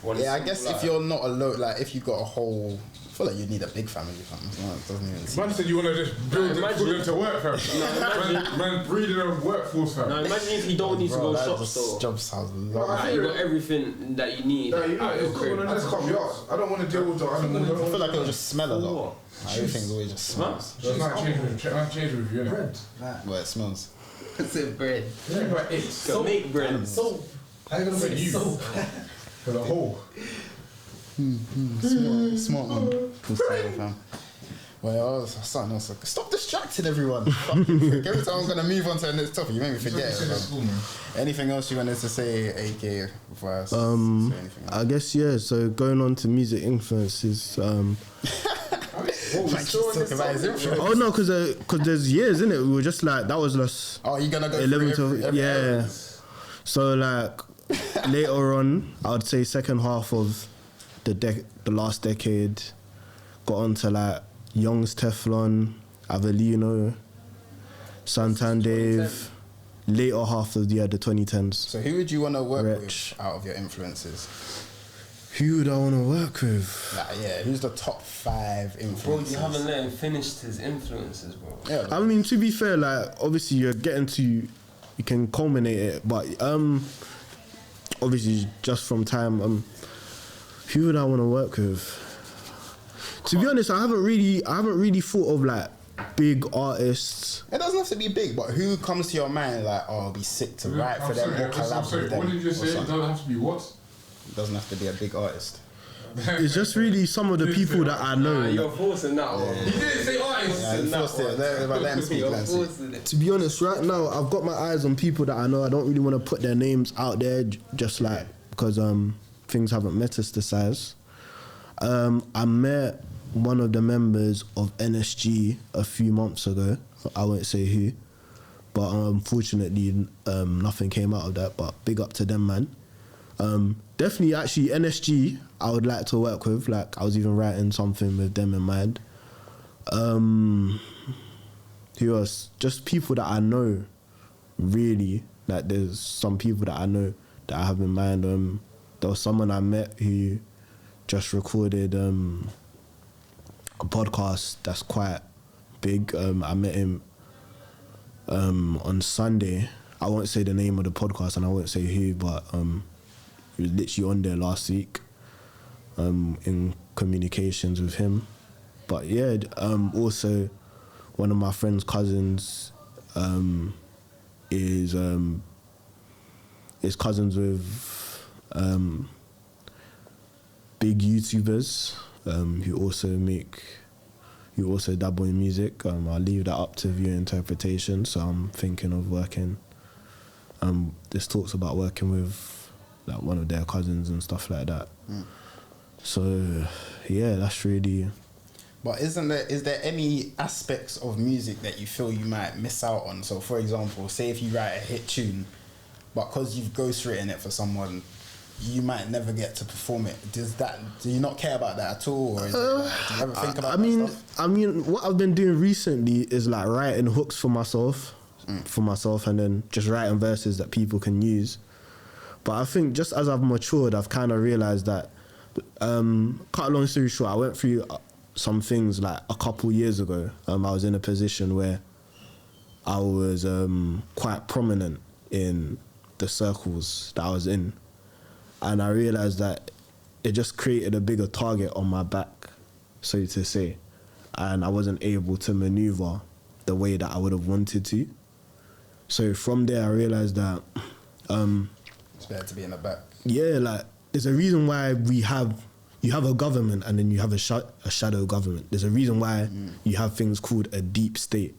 [SPEAKER 4] When
[SPEAKER 2] Yeah, I
[SPEAKER 4] it's
[SPEAKER 2] guess
[SPEAKER 4] like-
[SPEAKER 2] if you're not alone, like if you got a whole, I feel like you need a big family. Fam. No, it doesn't even seem.
[SPEAKER 5] Man said you want to just build them, put them to work, fam. Man breeding a workforce, fam.
[SPEAKER 4] Now imagine if you don't need to go
[SPEAKER 2] that
[SPEAKER 4] shop
[SPEAKER 2] just
[SPEAKER 4] store.
[SPEAKER 2] job sounds
[SPEAKER 5] Well,
[SPEAKER 2] long.
[SPEAKER 5] I
[SPEAKER 4] Like, you got everything that you need.
[SPEAKER 5] No, you know,
[SPEAKER 4] at your
[SPEAKER 5] it's
[SPEAKER 4] crib.
[SPEAKER 5] cool. I just can't be asked. I don't want to deal with the
[SPEAKER 2] I
[SPEAKER 5] animals.
[SPEAKER 2] feel like it'll just smell a lot.
[SPEAKER 4] What?
[SPEAKER 2] Like, everything's always just smells.
[SPEAKER 5] That's not change with you, innit?
[SPEAKER 6] Bread. Like,
[SPEAKER 2] Well, it smells.
[SPEAKER 4] It's a bread.
[SPEAKER 5] Yeah, but it's
[SPEAKER 4] So make bread.
[SPEAKER 6] soap. How you gonna
[SPEAKER 5] For
[SPEAKER 6] make
[SPEAKER 5] you.
[SPEAKER 6] soap?
[SPEAKER 5] for the whole.
[SPEAKER 2] Smart man. Good style, fam. Well, something else. Stop distracting everyone. Fucking frick. Every time I'm gonna move on to the next topic, you make me forget it. fam.
[SPEAKER 5] School, man.
[SPEAKER 2] Anything else you wanted to say, AK, before I say anything else?
[SPEAKER 3] I guess yeah. So going on to music influences.
[SPEAKER 2] Like, just talk about his influence.
[SPEAKER 3] Oh no, because there's years in it. We were just like that was just
[SPEAKER 2] Oh, you gonna go
[SPEAKER 3] 11
[SPEAKER 2] through
[SPEAKER 3] to
[SPEAKER 2] every
[SPEAKER 3] yeah.
[SPEAKER 2] era?
[SPEAKER 3] So like later on, I would say second half of the last decade, got onto like Young's Teflon, Avelino, Santandave. Later half of the 2010s.
[SPEAKER 2] So who would you want to work
[SPEAKER 3] Rich.
[SPEAKER 2] with out of your influences?
[SPEAKER 3] Who would I want to work with?
[SPEAKER 2] Like, yeah, who's the top 5
[SPEAKER 4] Bro,
[SPEAKER 2] influences?
[SPEAKER 4] you haven't let him finish his influences, bro.
[SPEAKER 2] Yeah,
[SPEAKER 3] I mean, to be fair, like obviously you're getting to, you can culminate it, but obviously just from time, who would I want to work with? To be honest, I haven't really thought of like big artists.
[SPEAKER 2] it doesn't have to be big, but who comes to your mind like, oh, it'll be sick to write for them or
[SPEAKER 5] I'm
[SPEAKER 2] collab
[SPEAKER 5] sorry,
[SPEAKER 2] with them?
[SPEAKER 5] what did you
[SPEAKER 2] or
[SPEAKER 5] say? It
[SPEAKER 2] something?
[SPEAKER 5] doesn't have to be what?
[SPEAKER 2] It doesn't have to be a big artist.
[SPEAKER 3] It's just really some of the people that I know.
[SPEAKER 4] Nah, you're forcing that one.
[SPEAKER 5] He didn't say artists.
[SPEAKER 2] Yeah, you forced it. Let him speak,
[SPEAKER 4] You're
[SPEAKER 2] let him speak.
[SPEAKER 4] forcing it.
[SPEAKER 3] To be honest, right now I've got my eyes on people that I know. I don't really want to put their names out there, just like because things haven't metastasized. I met one of the members of NSG a few months ago. I won't say who, but unfortunately nothing came out of that. But big up to them, man. Definitely, actually, NSG I would like to work with. Like I was even writing something with them in mind. Who else? Just people that I know, really. Like there's some people that I know that I have in mind. There was someone I met who just recorded a podcast that's quite big. I met him on Sunday. I won't say the name of the podcast and I won't say who, but he was literally on there last week in communications with him. But yeah, also one of my friend's cousins is cousins with big YouTubers who also dabble in music. I'll leave that up to viewer interpretation. So I'm thinking of working. There's talks about working with like one of their cousins and stuff like that. So yeah, that's really.
[SPEAKER 2] But is there any aspects of music that you feel you might miss out on? So for example, say if you write a hit tune, but because you've ghostwritten it for someone, you might never get to perform it. Do you not care about that at all, or is it like, do you ever think about that stuff?
[SPEAKER 3] I mean, what I've been doing recently is like writing hooks for myself, and then just writing verses that people can use. But I think just as I've matured, I've kind of realised that, cut a long story short, I went through some things like a couple years ago. I was in a position where I was quite prominent in the circles that I was in. And I realised that it just created a bigger target on my back, so to say. And I wasn't able to manoeuvre the way that I would have wanted to. So from there, I realised that...
[SPEAKER 2] it's better to be in the back.
[SPEAKER 3] Yeah, like, there's a reason why you have a government and then you have a shadow government. There's a reason why you have things called a deep state.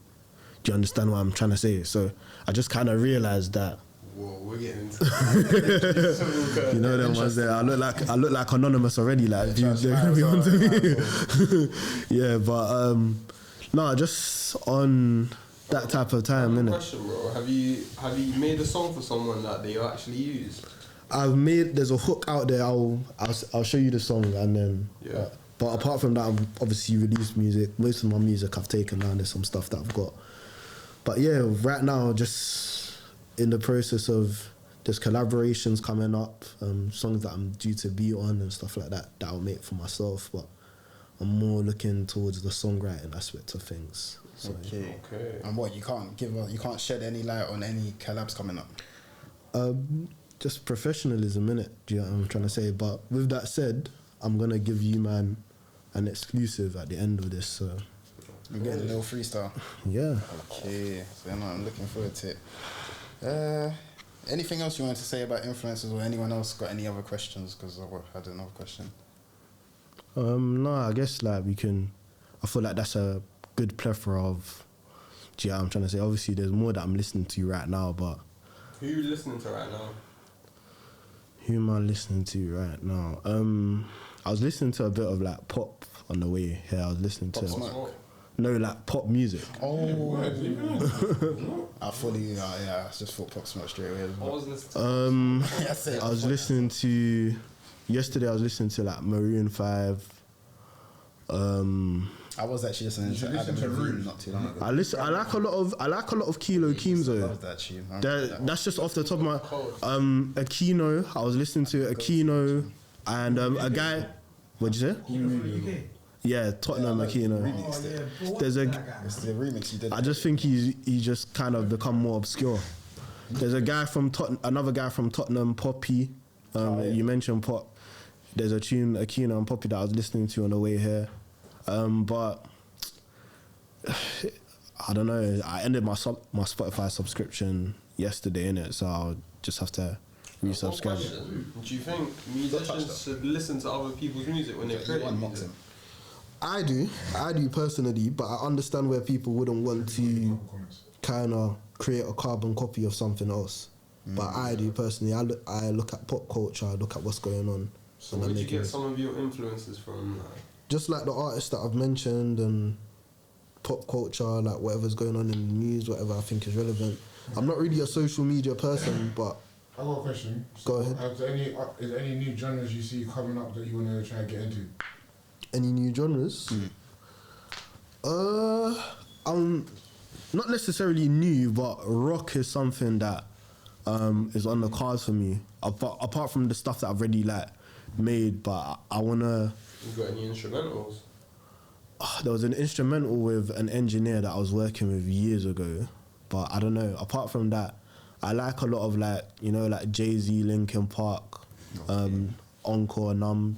[SPEAKER 3] Do you understand what I'm trying to say? So I just kind of realised that...
[SPEAKER 4] Whoa, we're getting into that.
[SPEAKER 3] You know them ones there. I look like anonymous already. Like, they're gonna be onto me. Yeah, but no, just on that type of time, innit?
[SPEAKER 4] Question, bro. Have you made a song for someone that they actually use?
[SPEAKER 3] There's a hook out there. I'll show you the song, and then but apart from that, I've obviously released music. Most of my music I've taken down. There's some stuff that I've got, but yeah, right now just in the process of there's collaborations coming up, songs that I'm due to be on and stuff like that I'll make for myself, but I'm more looking towards the songwriting aspect of things. So,
[SPEAKER 2] okay. And what, you can't shed any light on any collabs coming up?
[SPEAKER 3] Just professionalism, innit? Do you know what I'm trying to say? But with that said, I'm gonna give you, man, an exclusive at the end of this. So
[SPEAKER 2] we're getting a little freestyle.
[SPEAKER 3] Yeah.
[SPEAKER 2] Okay. So I'm looking forward to it. Anything else you wanted to say about influencers, or anyone else got any other questions? Because I had another question.
[SPEAKER 3] No, I guess like I feel like that's a good plethora of. Do you know what I'm trying to say? Obviously, there's more that I'm listening to right now, but
[SPEAKER 4] who are you listening to right now?
[SPEAKER 3] Who am I listening to right now? I was listening to a bit of like pop on the way here. I was listening to no, like pop music.
[SPEAKER 2] Oh, I fully I just thought Pop Smoke straight away.
[SPEAKER 4] I was listening to
[SPEAKER 3] I was listening to yesterday. I was listening to like Maroon 5.
[SPEAKER 2] I was actually listening to Adam Levine not too long ago.
[SPEAKER 3] I like a lot of Kilo Keem though.
[SPEAKER 2] I love that tune.
[SPEAKER 3] That's just off the top of my Aquino. I was listening to Aquino and a guy. What'd you say? Yeah, Tottenham Aquino. There's
[SPEAKER 2] it's the remix you did.
[SPEAKER 3] I just think he just kind of become more obscure. There's a guy from another guy from Tottenham, Poppy. You mentioned Pop. There's a tune Aquino and Poppy that I was listening to on the way here. But I don't know. I ended my Spotify subscription yesterday, innit? So I'll just have to resubscribe.
[SPEAKER 4] Do you think musicians should listen to other people's music when they're creating music?
[SPEAKER 3] I do personally, but I understand where people wouldn't want to kind of create a carbon copy of something else. But I do personally. I look at pop culture, I look at what's going on.
[SPEAKER 4] So where did you get some of your influences from?
[SPEAKER 3] Just like the artists that I've mentioned and pop culture, like whatever's going on in the news, whatever I think is relevant. I'm not really a social media person, but...
[SPEAKER 5] I've got a question.
[SPEAKER 3] Go ahead.
[SPEAKER 5] Is there any new genres you see coming up that you want to try and get into?
[SPEAKER 3] Any new genres? I'm not necessarily new, but rock is something that is on the cards for me. Apart from the stuff that I've already like made, but I wanna.
[SPEAKER 4] You got any instrumentals?
[SPEAKER 3] There was an instrumental with an engineer that I was working with years ago, but I don't know. Apart from that, I like a lot of like Jay-Z, Linkin Park, Encore, Numb.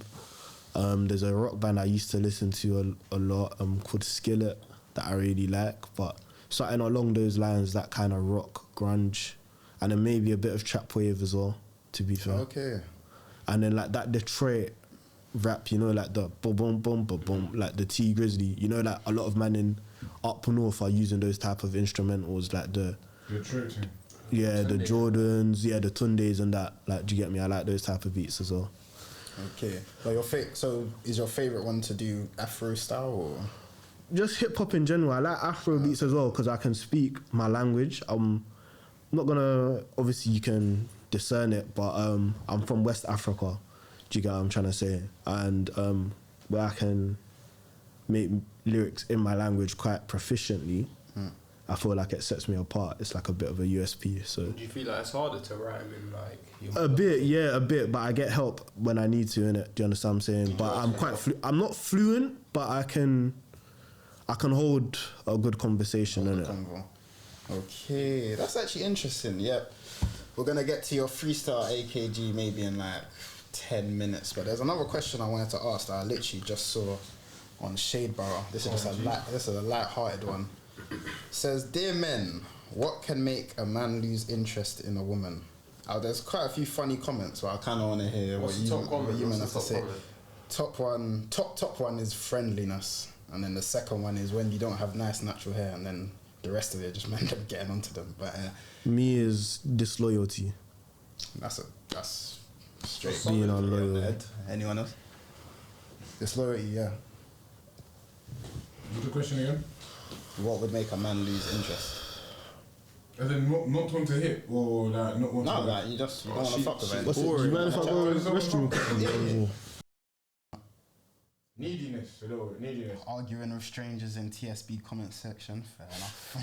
[SPEAKER 3] There's a rock band I used to listen to a lot called Skillet that I really like, but something along those lines, that kind of rock, grunge, and then maybe a bit of trap wave as well, to be fair.
[SPEAKER 2] Okay.
[SPEAKER 3] And then like that Detroit rap, like the boom boom boom boom boom, like the T Grizzly, like a lot of men in up north are using those type of instrumentals, like the
[SPEAKER 5] Detroit thing.
[SPEAKER 3] Yeah, the Jordans, the Tundes and that. Like, do you get me? I like those type of beats as well.
[SPEAKER 2] Okay. But so is your favourite one to do Afro style or?
[SPEAKER 3] Just hip hop in general. I like Afro beats as well because I can speak my language. I'm not gonna. Obviously, you can discern it, but I'm from West Africa. Do you get what I'm trying to say? And where I can make lyrics in my language quite proficiently, I feel like it sets me apart. It's like a bit of a USP. So
[SPEAKER 4] Do you feel like it's harder to rhyme in like your
[SPEAKER 3] a bit, yeah, a bit, but I get help when I need to, innit? Do you understand what I'm saying? But I'm quite I'm not fluent, but I can hold a good conversation, innit?
[SPEAKER 2] Okay, that's actually interesting. Yep. We're gonna get to your freestyle AKG maybe in like 10 minutes, but there's another question I wanted to ask that I literally just saw on Shadeborough. This is just a light-hearted one. Says, dear men, what can make a man lose interest in a woman? There's quite a few funny comments, but I kind of want to hear what you men have to say. Top one is friendliness, and then the second one is when you don't have nice natural hair, and then the rest of it just men them getting onto them. But
[SPEAKER 3] me is disloyalty.
[SPEAKER 2] That's straight
[SPEAKER 3] being unloyal.
[SPEAKER 2] Anyone else? Disloyalty, yeah.
[SPEAKER 5] What's the question again?
[SPEAKER 2] What would make a man lose interest?
[SPEAKER 5] As in not want to hit or like not want to...
[SPEAKER 2] No, like you don't want to fuck with it.
[SPEAKER 3] What's it? Do you mind if I go to the restroom?
[SPEAKER 5] Neediness, a little bit, neediness.
[SPEAKER 2] Arguing with strangers in TSB comment section, fair enough.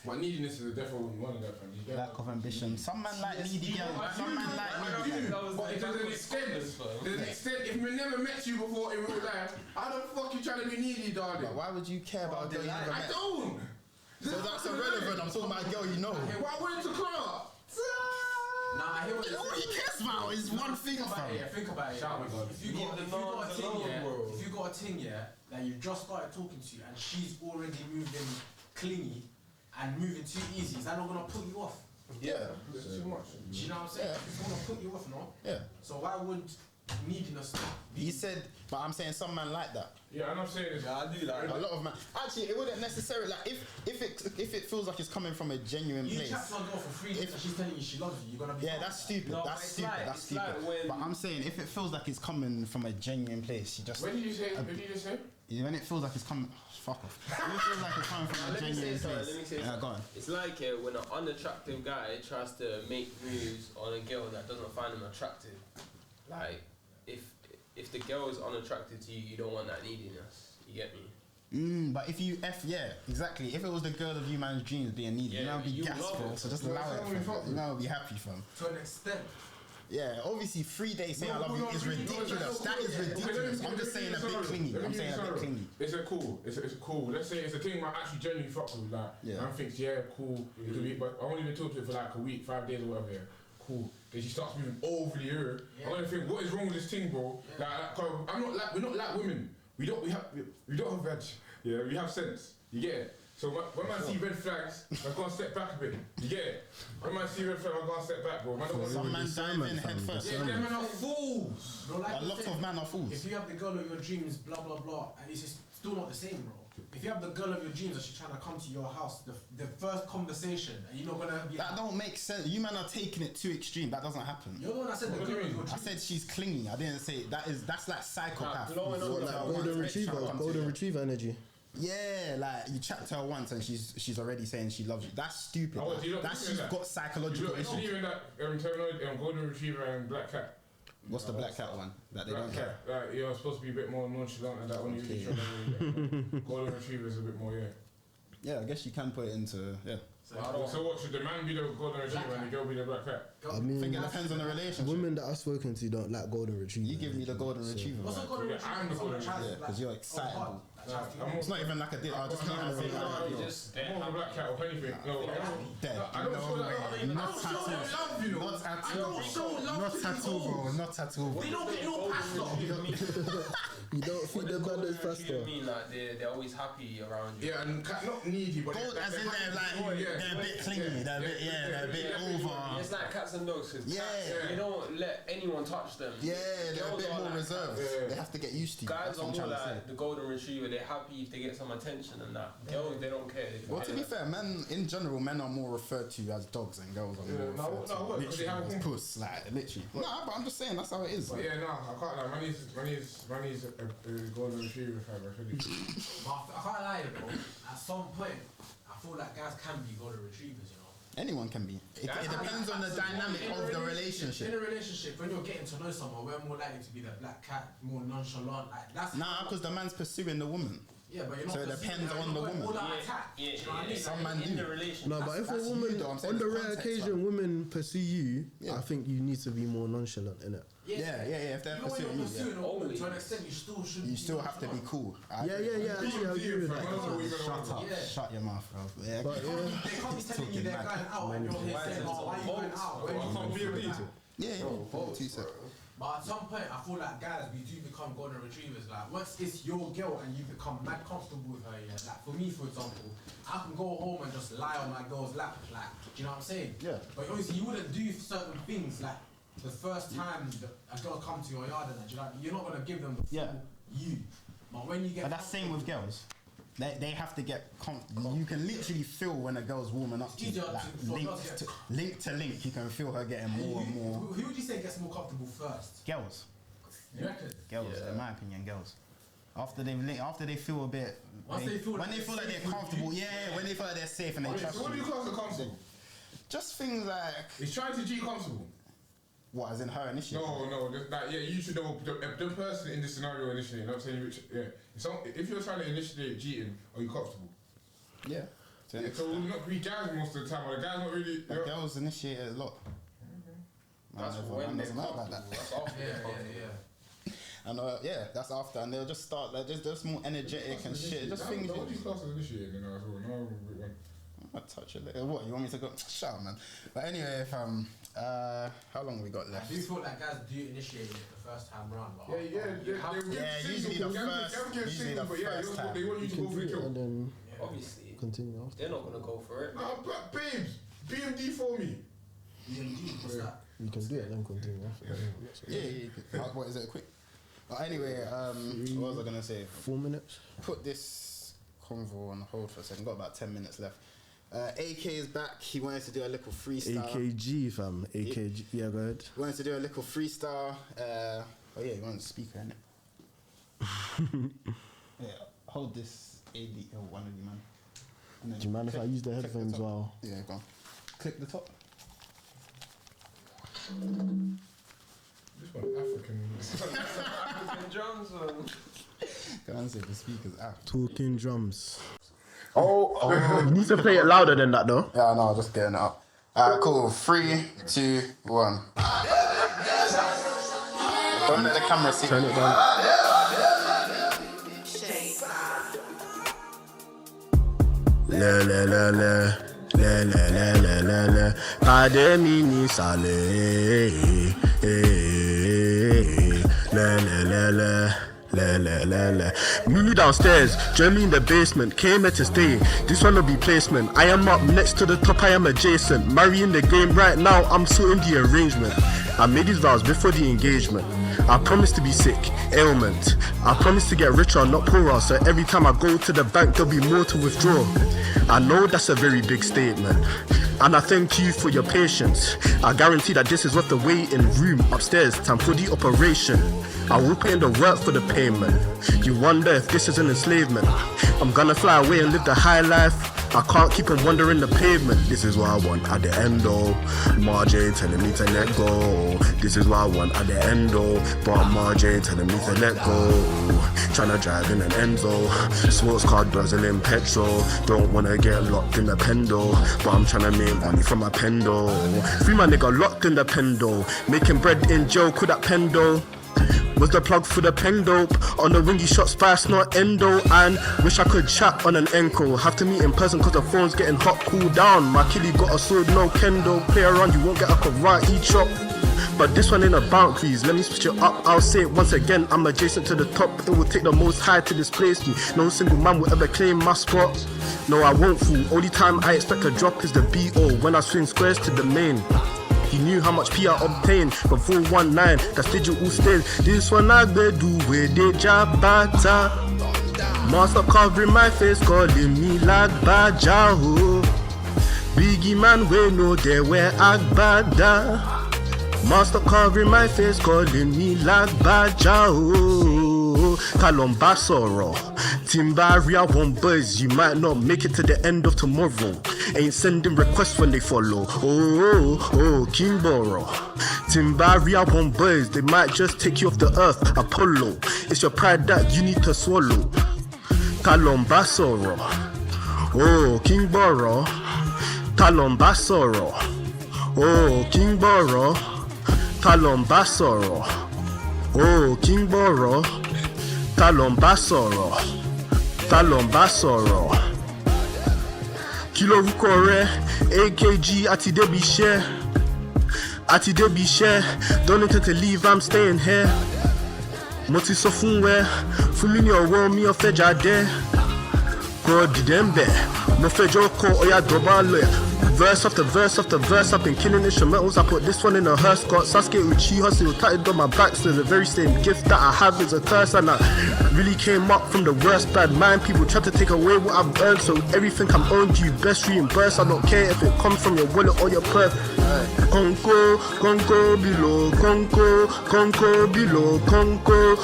[SPEAKER 5] But neediness is definitely one of that, fam.
[SPEAKER 2] Lack of ambition. Some man like needy girls. Some man like needy girls.
[SPEAKER 5] But there's an extent, if we never met you before in real life, how the fuck you trying to be needy, darling?
[SPEAKER 2] But why would you care about a girl you never
[SPEAKER 5] I
[SPEAKER 2] met?
[SPEAKER 5] don't!
[SPEAKER 2] So that's irrelevant. I'm talking about a girl you know.
[SPEAKER 5] Why went to club?
[SPEAKER 7] Nah, I hear what you're
[SPEAKER 2] All he
[SPEAKER 7] saying.
[SPEAKER 2] cares about is one thing, fam.
[SPEAKER 7] Think about it.
[SPEAKER 5] Shout my God.
[SPEAKER 7] If you got a ting, yeah, that you've just started talking to, and she's already moving clingy and moving too easy, is that not gonna put you off?
[SPEAKER 2] Yeah.
[SPEAKER 5] It's too much.
[SPEAKER 7] Do you know what I'm saying?
[SPEAKER 2] Yeah.
[SPEAKER 7] It's gonna put you off, no?
[SPEAKER 2] Yeah.
[SPEAKER 7] So why would neediness be?
[SPEAKER 2] He said, but I'm saying some man like that.
[SPEAKER 5] Yeah, and I'm saying this.
[SPEAKER 7] Yeah, I do like
[SPEAKER 2] A lot of man. Actually, it wouldn't necessarily like if it feels like it's coming from a genuine
[SPEAKER 7] you
[SPEAKER 2] place.
[SPEAKER 7] chat to a girl for free and she's telling you she loves you, you're gonna be
[SPEAKER 2] Yeah, that's stupid.
[SPEAKER 4] No,
[SPEAKER 2] That's
[SPEAKER 4] it's
[SPEAKER 2] stupid.
[SPEAKER 4] like-
[SPEAKER 2] That's
[SPEAKER 4] it's
[SPEAKER 2] stupid.
[SPEAKER 4] like when-
[SPEAKER 2] But I'm saying if it feels like it's coming from a genuine place, you just
[SPEAKER 5] What did you say? What did you just say?
[SPEAKER 2] when it feels like it's coming, fuck off. When it feels like it's coming from a
[SPEAKER 4] Let me say
[SPEAKER 2] genuine
[SPEAKER 4] something,
[SPEAKER 2] place.
[SPEAKER 4] let me say
[SPEAKER 2] Yeah,
[SPEAKER 4] something.
[SPEAKER 2] go on.
[SPEAKER 4] It's like when an unattractive guy tries to make moves on a girl that doesn't find him attractive. Like, if the girl is unattractive to you, you don't want that neediness. You get me?
[SPEAKER 2] But if you yeah, exactly. If it was the girl of you man's dreams being needy,
[SPEAKER 4] Yeah,
[SPEAKER 2] you know, it'd be
[SPEAKER 4] you
[SPEAKER 2] gas,
[SPEAKER 4] love
[SPEAKER 2] bro.
[SPEAKER 4] it.
[SPEAKER 2] So just
[SPEAKER 5] Yeah,
[SPEAKER 2] allow
[SPEAKER 5] that's
[SPEAKER 2] it.
[SPEAKER 5] what we
[SPEAKER 2] Fam.
[SPEAKER 5] fuck
[SPEAKER 2] You know, be happy, fam.
[SPEAKER 7] to an extent.
[SPEAKER 2] Yeah, obviously 3 days saying I love you is ridiculous. That is ridiculous. I'm just saying a bit clingy. I'm saying a bit clingy.
[SPEAKER 5] It's a cool. It's cool. Let's say it's a thing I actually genuinely fuck with. Like,
[SPEAKER 2] Yeah.
[SPEAKER 5] man thinks, yeah, cool. It could be, but I only been talking to it for like a week, 5 days or whatever. Yeah. Cool. Then she starts moving overly her. I'm gonna think, what is wrong with this thing, bro? Like, I'm not like, we're not like women. We don't have veg. Yeah, we have sense. You get it? So when I see red flags, I'm gonna step back a bit. You get it? When I see red flags, I'm gonna step back, bro. Man, don't
[SPEAKER 2] Some man dive in head first.
[SPEAKER 5] yeah, them men are fools.
[SPEAKER 7] Bro, like
[SPEAKER 2] A lot of men are fools.
[SPEAKER 7] If you have the girl of your dreams, blah blah blah, and it's just still not the same, bro. If you have the girl of your dreams and she's trying to come to your house, the first conversation, and you're not gonna be.
[SPEAKER 2] That don't make sense. You man are taking it too extreme. That doesn't happen.
[SPEAKER 7] You're the one that said the
[SPEAKER 5] What do
[SPEAKER 7] girl
[SPEAKER 5] you
[SPEAKER 7] of your
[SPEAKER 5] mean?
[SPEAKER 2] I
[SPEAKER 7] dreams.
[SPEAKER 2] said she's clingy. I didn't say that's like psychopath.
[SPEAKER 4] blowing up
[SPEAKER 2] What,
[SPEAKER 4] like
[SPEAKER 3] Golden retriever, golden retriever energy.
[SPEAKER 2] Yeah, like you chat to her once and she's already saying she loves you. That's stupid.
[SPEAKER 5] Oh, do you not
[SPEAKER 2] That's
[SPEAKER 5] believe
[SPEAKER 2] she's
[SPEAKER 5] in
[SPEAKER 2] got
[SPEAKER 5] that?
[SPEAKER 2] psychological
[SPEAKER 5] It's
[SPEAKER 2] issues.
[SPEAKER 5] even that terminology, golden retriever and black cat.
[SPEAKER 2] What's the black cat one that they
[SPEAKER 5] Black
[SPEAKER 2] don't care?
[SPEAKER 5] cat, you're supposed to be a bit more nonchalant and that when you really try to golden retriever is a bit more, yeah.
[SPEAKER 2] Yeah, I guess you can put it into
[SPEAKER 5] So what, should the man be the golden retriever and the girl be the black cat?
[SPEAKER 3] I
[SPEAKER 2] I think
[SPEAKER 3] mean,
[SPEAKER 2] it depends on the relationship.
[SPEAKER 3] women that I've spoken to don't like golden retriever.
[SPEAKER 2] You give me the golden retriever.
[SPEAKER 7] What's a
[SPEAKER 2] vibe.
[SPEAKER 7] golden
[SPEAKER 5] Yeah,
[SPEAKER 7] retriever?
[SPEAKER 5] I'm the golden
[SPEAKER 2] Yeah, because you're excitable. It's not even like a deal. I'll just keep on saying
[SPEAKER 5] I'm
[SPEAKER 2] that.
[SPEAKER 5] more of a black cat or anything. No,
[SPEAKER 2] Dead.
[SPEAKER 5] I don't show that love. I
[SPEAKER 2] Not
[SPEAKER 5] don't show
[SPEAKER 2] at
[SPEAKER 5] that love, you know.
[SPEAKER 2] Not at
[SPEAKER 5] I don't show
[SPEAKER 2] all.
[SPEAKER 5] love
[SPEAKER 2] Not
[SPEAKER 5] to
[SPEAKER 2] at
[SPEAKER 5] these
[SPEAKER 2] all, bro.
[SPEAKER 5] hoes.
[SPEAKER 2] Not at all.
[SPEAKER 7] They don't get no pastor.
[SPEAKER 3] You don't feed the
[SPEAKER 4] Golden
[SPEAKER 3] brothers
[SPEAKER 4] retriever
[SPEAKER 3] faster.
[SPEAKER 4] mean like they're always happy around you.
[SPEAKER 5] Yeah, and not needy, but
[SPEAKER 2] Gold as in they're like they're a bit clingy. They're a bit they're a bit over.
[SPEAKER 4] It's like cats and dogs. 'Cause
[SPEAKER 2] Yeah.
[SPEAKER 4] cats, they don't let anyone touch them.
[SPEAKER 2] Yeah, they're a
[SPEAKER 4] Girls
[SPEAKER 2] bit
[SPEAKER 4] are
[SPEAKER 2] more
[SPEAKER 4] like
[SPEAKER 2] reserved.
[SPEAKER 5] Yeah.
[SPEAKER 2] They have to get used to you.
[SPEAKER 4] Guys
[SPEAKER 2] That's
[SPEAKER 4] are
[SPEAKER 2] what I'm
[SPEAKER 4] more
[SPEAKER 2] trying to say.
[SPEAKER 4] like the golden retriever. They're happy if they get some attention and that. Girls, they don't care. They
[SPEAKER 2] Well, to be fair, men in general, men are more referred to as dogs and girls are more
[SPEAKER 5] Yeah, no,
[SPEAKER 2] referred
[SPEAKER 5] no,
[SPEAKER 2] to
[SPEAKER 5] what, 'cause they
[SPEAKER 2] literally
[SPEAKER 5] have
[SPEAKER 2] as
[SPEAKER 5] a-
[SPEAKER 2] puss, like literally. Nah, but I'm just saying that's how it is.
[SPEAKER 5] But yeah, no, I can't lie. Money's a golden retriever fan, really.
[SPEAKER 7] But I can't lie, bro. At some point, I feel like guys can be golden retrievers, you know.
[SPEAKER 2] Anyone can be. It depends on the dynamic of the relationship.
[SPEAKER 7] In a relationship, when you're getting to know someone, we're more likely to be the black cat, more nonchalant. Like that's
[SPEAKER 2] because the man's pursuing the woman.
[SPEAKER 7] Yeah, but you're not.
[SPEAKER 2] So it depends on the woman.
[SPEAKER 7] All that attack. Yeah, you know what I mean?
[SPEAKER 2] Some man
[SPEAKER 8] in
[SPEAKER 2] do.
[SPEAKER 8] the relationship.
[SPEAKER 3] No, but if a woman, on the rare occasion, women pursue you, I think you need to be more nonchalant, innit?
[SPEAKER 2] Yeah. If they're pursuing you,
[SPEAKER 7] a woman, to an extent, you still should.
[SPEAKER 2] You still have to be cool.
[SPEAKER 3] Yeah. Actually, I agree with that.
[SPEAKER 2] Shut up. Shut your mouth, bro. Yeah.
[SPEAKER 7] They can't be telling you they're going out and you're here saying, "Oh, why are you going out?" When you can't be with that.
[SPEAKER 2] Yeah.
[SPEAKER 7] But at some point, I feel like guys, we do become golden retrievers. Like once it's your girl and you become mad comfortable with her, like for me, for example, I can go home and just lie on my girl's lap. Like, do you know what I'm saying? Yeah. But obviously, you wouldn't do certain things like the first time a girl come to your yard and that. You're not gonna give them the full you. But when you get,
[SPEAKER 2] but that's same with girls. They have to get comfortable. You can literally feel when a girl's warming up to you. Like link to link, you can feel her getting more and more.
[SPEAKER 7] Who would you say gets more comfortable first?
[SPEAKER 2] Girls.
[SPEAKER 7] You reckon?
[SPEAKER 2] Girls, in my opinion, girls. After they feel a bit, when they feel like they're comfortable, when they feel like they're safe and they trust you.
[SPEAKER 5] What do you class as comfortable?
[SPEAKER 2] Just things like.
[SPEAKER 5] Is trying to G comfortable?
[SPEAKER 2] What, as in her initiative?
[SPEAKER 5] No, you should know the person in this scenario initially. You know what I'm saying? If you're trying to initiate cheating, are you comfortable?
[SPEAKER 2] Yeah.
[SPEAKER 5] So we'll not be guys most of the time, or the guys not really.
[SPEAKER 2] Girls initiate it a lot.
[SPEAKER 4] That's when they're comfortable.
[SPEAKER 7] That's after. Yeah.
[SPEAKER 2] And that's after, and they'll just start like just more energetic and shit. Just things.
[SPEAKER 5] What do you class as initiating? No,
[SPEAKER 2] I'll touch a little. What, you want me to go? Shut up, man. But anyway, how long we got left?
[SPEAKER 7] I do feel like guys do initiate it the first time round.
[SPEAKER 2] Usually the first time.
[SPEAKER 5] They want you to go for the kill.
[SPEAKER 3] And then
[SPEAKER 4] obviously,
[SPEAKER 3] continue after.
[SPEAKER 4] they're not gonna go for it.
[SPEAKER 5] No, but babes, BMD for me.
[SPEAKER 7] BMD, what's that?
[SPEAKER 3] You can do it and then continue after.
[SPEAKER 2] Yeah. What is it? Quick. But anyway, what was I gonna say?
[SPEAKER 3] 4 minutes.
[SPEAKER 2] Put this convo on hold for a second. Got about 10 minutes left. AK is back. He wanted to do a little freestyle.
[SPEAKER 3] AKG, fam. AKG. Yeah, go ahead.
[SPEAKER 2] He wanted to do a little freestyle. He wanted a speaker, innit? Yeah, hold this AD. One of you, man.
[SPEAKER 3] Do you mind if I use the headphones while?
[SPEAKER 2] Yeah, go on. Click the top.
[SPEAKER 5] This one African.
[SPEAKER 4] African drums, man.
[SPEAKER 2] Go on, say the speaker's out.
[SPEAKER 3] Talking drums.
[SPEAKER 2] Oh.
[SPEAKER 3] You need to play it louder than that, though.
[SPEAKER 2] Yeah, no, just getting it up. Alright, cool. 3, 2, 1. Don't let the camera see.
[SPEAKER 3] Turn it down. La la la la. La la la la la la. Pademini sale. La la la la. La la la la. Me downstairs, Jeremy in the basement, came here to stay. This one will be placement. I am up next to the top, I am adjacent. Marrying the game right now, I'm sorting the arrangement. I made these vows before the engagement. I promise to be sick, ailment. I promise to get richer, not poorer. So every time I go to the bank, there'll be more to withdraw. I know that's a very big statement, and I thank you for your patience. I guarantee that this is worth the waiting room upstairs, time for the operation. I will put in the work for the payment. You wonder if this is an enslavement. I'm gonna fly away and live the high life. I can't keep on wandering the pavement. This is what I want at the end, oh. Marjane telling me to let go. This is what I want at the end, oh. But Marjane telling me to let go. Tryna drive in an Enzo. Sports car guzzling petrol. Don't wanna get locked in the pendo, but I'm tryna make money from my pendo. Free my nigga locked in the pendo. Making bread in jail, could that pendo? Was the plug for the pen dope? On the wingy shot spice, not endo. And wish I could chat on an Enco. Have to meet in person cause the phone's getting hot, cool down. My killie got a sword, no kendo. Play around, you won't get up a karate chop. But this one ain't a boundaries, let me switch it up. I'll say it once again, I'm adjacent to the top. It will take the most high to displace me. No single man will ever claim my spot. No, I won't fool. Only time I expect a drop is the BO when I swing squares to the main. He knew how much P I obtained from 419, that's digital still. This one I go do with the job better. Must stop covering my face, calling me like Bajaho. Biggie man, we know they wear Agbada. Must stop covering my face, calling me like Bajaho. Kalombasoro, Timbaria one buzz, you might not make it to the end of tomorrow. Ain't sending requests when they follow. Oh, Kingborough. Timbaria one buzz, they might just take you off the earth. Apollo, it's your pride that you need to swallow. Talon Basoro. Oh, Kingborough. Talon Basoro. Oh, Kingborough. Talon Basoro. Oh, Kingborough. Talon Basoro. Talon Basoro. Kilo Rukore. AKG Ati Debiche. Ati Debiche. Don't need to leave, I'm staying here. Moti Sofunwe. Fumini Owo mi Ofejade. God Dembe. Mofejo Ko Oya Dobale. Verse after verse after verse, I've been killing instrumentals. I put this one in a hearse. Got Sasuke Uchi hustle tatted on my back. So the very same gift that I have is a curse. And I really came up from the worst bad mind. People try to take away what I've earned. So everything I'm owed you best reimburse. I don't care if it comes from your wallet or your purse. Conco below, Conco below, Conco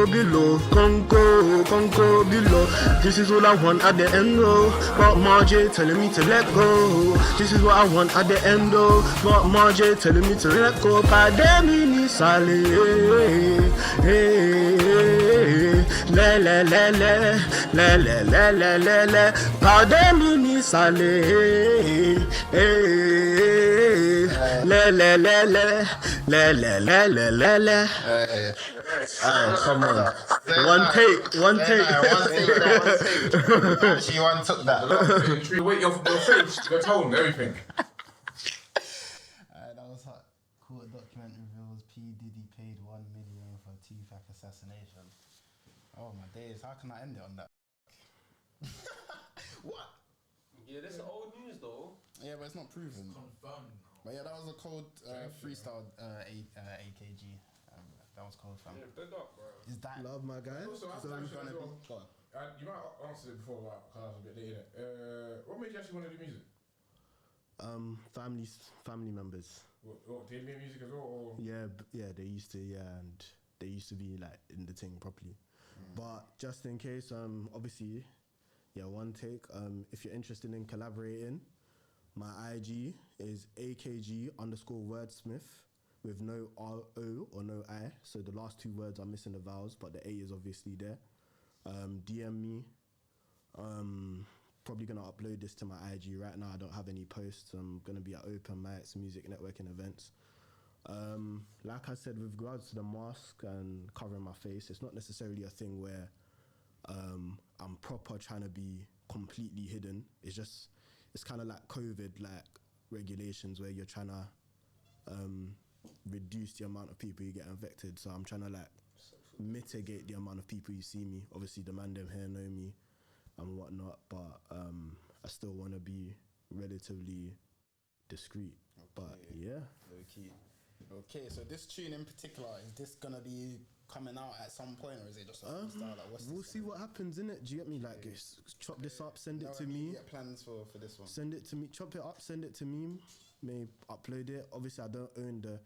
[SPEAKER 3] below, Conco below. This is all I want at the end, oh. But Margie telling me to let go. This is what I want at the end, oh. But Margie telling me to let go. Pademini sale, le le le le le le le le le le. Pademini sale, le le le le le le le le le le. Come on. One take.
[SPEAKER 2] She one took that.
[SPEAKER 5] Wait, your face, your tone, everything.
[SPEAKER 2] That was hot. Court document reveals P. Diddy paid $1 million for Tupac assassination. Oh my days, how can I end it on that? What?
[SPEAKER 4] Yeah, this is old news though.
[SPEAKER 2] Yeah, but it's not proven.
[SPEAKER 7] Confirmed.
[SPEAKER 2] But yeah, that was a cold freestyle AKG. That was cold, fam.
[SPEAKER 5] Yeah, big up, bro.
[SPEAKER 2] Is that
[SPEAKER 3] Love my guy.
[SPEAKER 5] Also,
[SPEAKER 2] so
[SPEAKER 5] gonna
[SPEAKER 2] gonna
[SPEAKER 5] be,
[SPEAKER 2] be? Go on.
[SPEAKER 5] you might have answered it before, but because I was a bit late in it. What made you actually want to do music?
[SPEAKER 3] Family members.
[SPEAKER 5] What, they make music as well? Or?
[SPEAKER 3] Yeah, they used to, and they used to be like in the thing properly. But just in case, obviously, yeah, one take. If you're interested in collaborating, my IG is AKG_wordsmith with no RO or no I. So the last two words are missing the vowels, but the A is obviously there. DM me. Probably gonna upload this to my IG right now. I don't have any posts. I'm gonna be at open mics, music networking events. Like I said, with regards to the mask and covering my face, it's not necessarily a thing where I'm proper trying to be completely hidden. It's kind of like COVID, like regulations where you're trying to reduce the amount of people you get infected. So I'm trying to like mitigate the amount of people you see me. Obviously the man them here know me and whatnot, but I still want to be relatively discreet. Okay. But yeah.
[SPEAKER 2] Okay, so this tune in particular, is this gonna be coming out at some point, or is it just a freestyle? Like,
[SPEAKER 3] we'll see what happens, innit? Do you get me? Like, chop this up, send it to me.
[SPEAKER 2] Plans for this one?
[SPEAKER 3] Send it to me. Chop it up, send it to me. May upload it. Obviously, I don't own the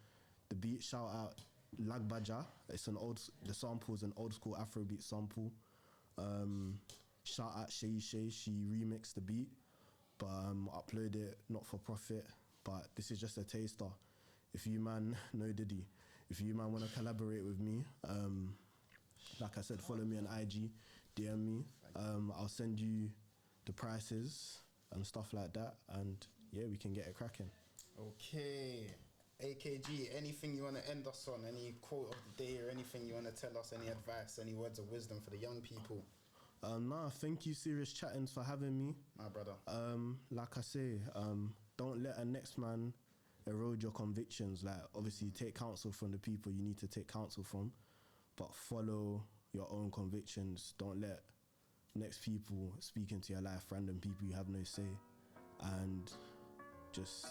[SPEAKER 3] beat. Shout out BlackJackBoyz. The sample is an old school Afrobeat sample. Shout out Shay. She remixed the beat, but upload it not for profit. But this is just a taster. If you man know Diddy, if you man want to collaborate with me, like I said, follow me on IG, DM me. I'll send you the prices and stuff like that, and yeah, we can get it cracking.
[SPEAKER 2] Okay, AKG, anything you want to end us on? Any quote of the day or anything you want to tell us? Any advice? Any words of wisdom for the young people?
[SPEAKER 4] Nah, thank you, Serious Chattins, for having me.
[SPEAKER 2] My brother.
[SPEAKER 4] Like I say, don't let a next man erode your convictions. Like, obviously, take counsel from the people you need to take counsel from, but follow your own convictions. Don't let next people speak into your life, random people you have no say, and just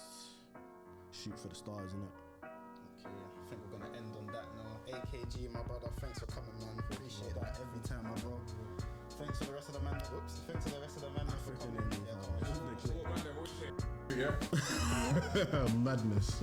[SPEAKER 4] shoot for the stars, innit?
[SPEAKER 2] Okay, I think we're gonna end on that now. AKG, my brother, thanks for coming, man. Appreciate that every time, my bro. Thanks to the rest of the man. Thanks to the rest of the man for coming.
[SPEAKER 5] Yeah.
[SPEAKER 3] Madness.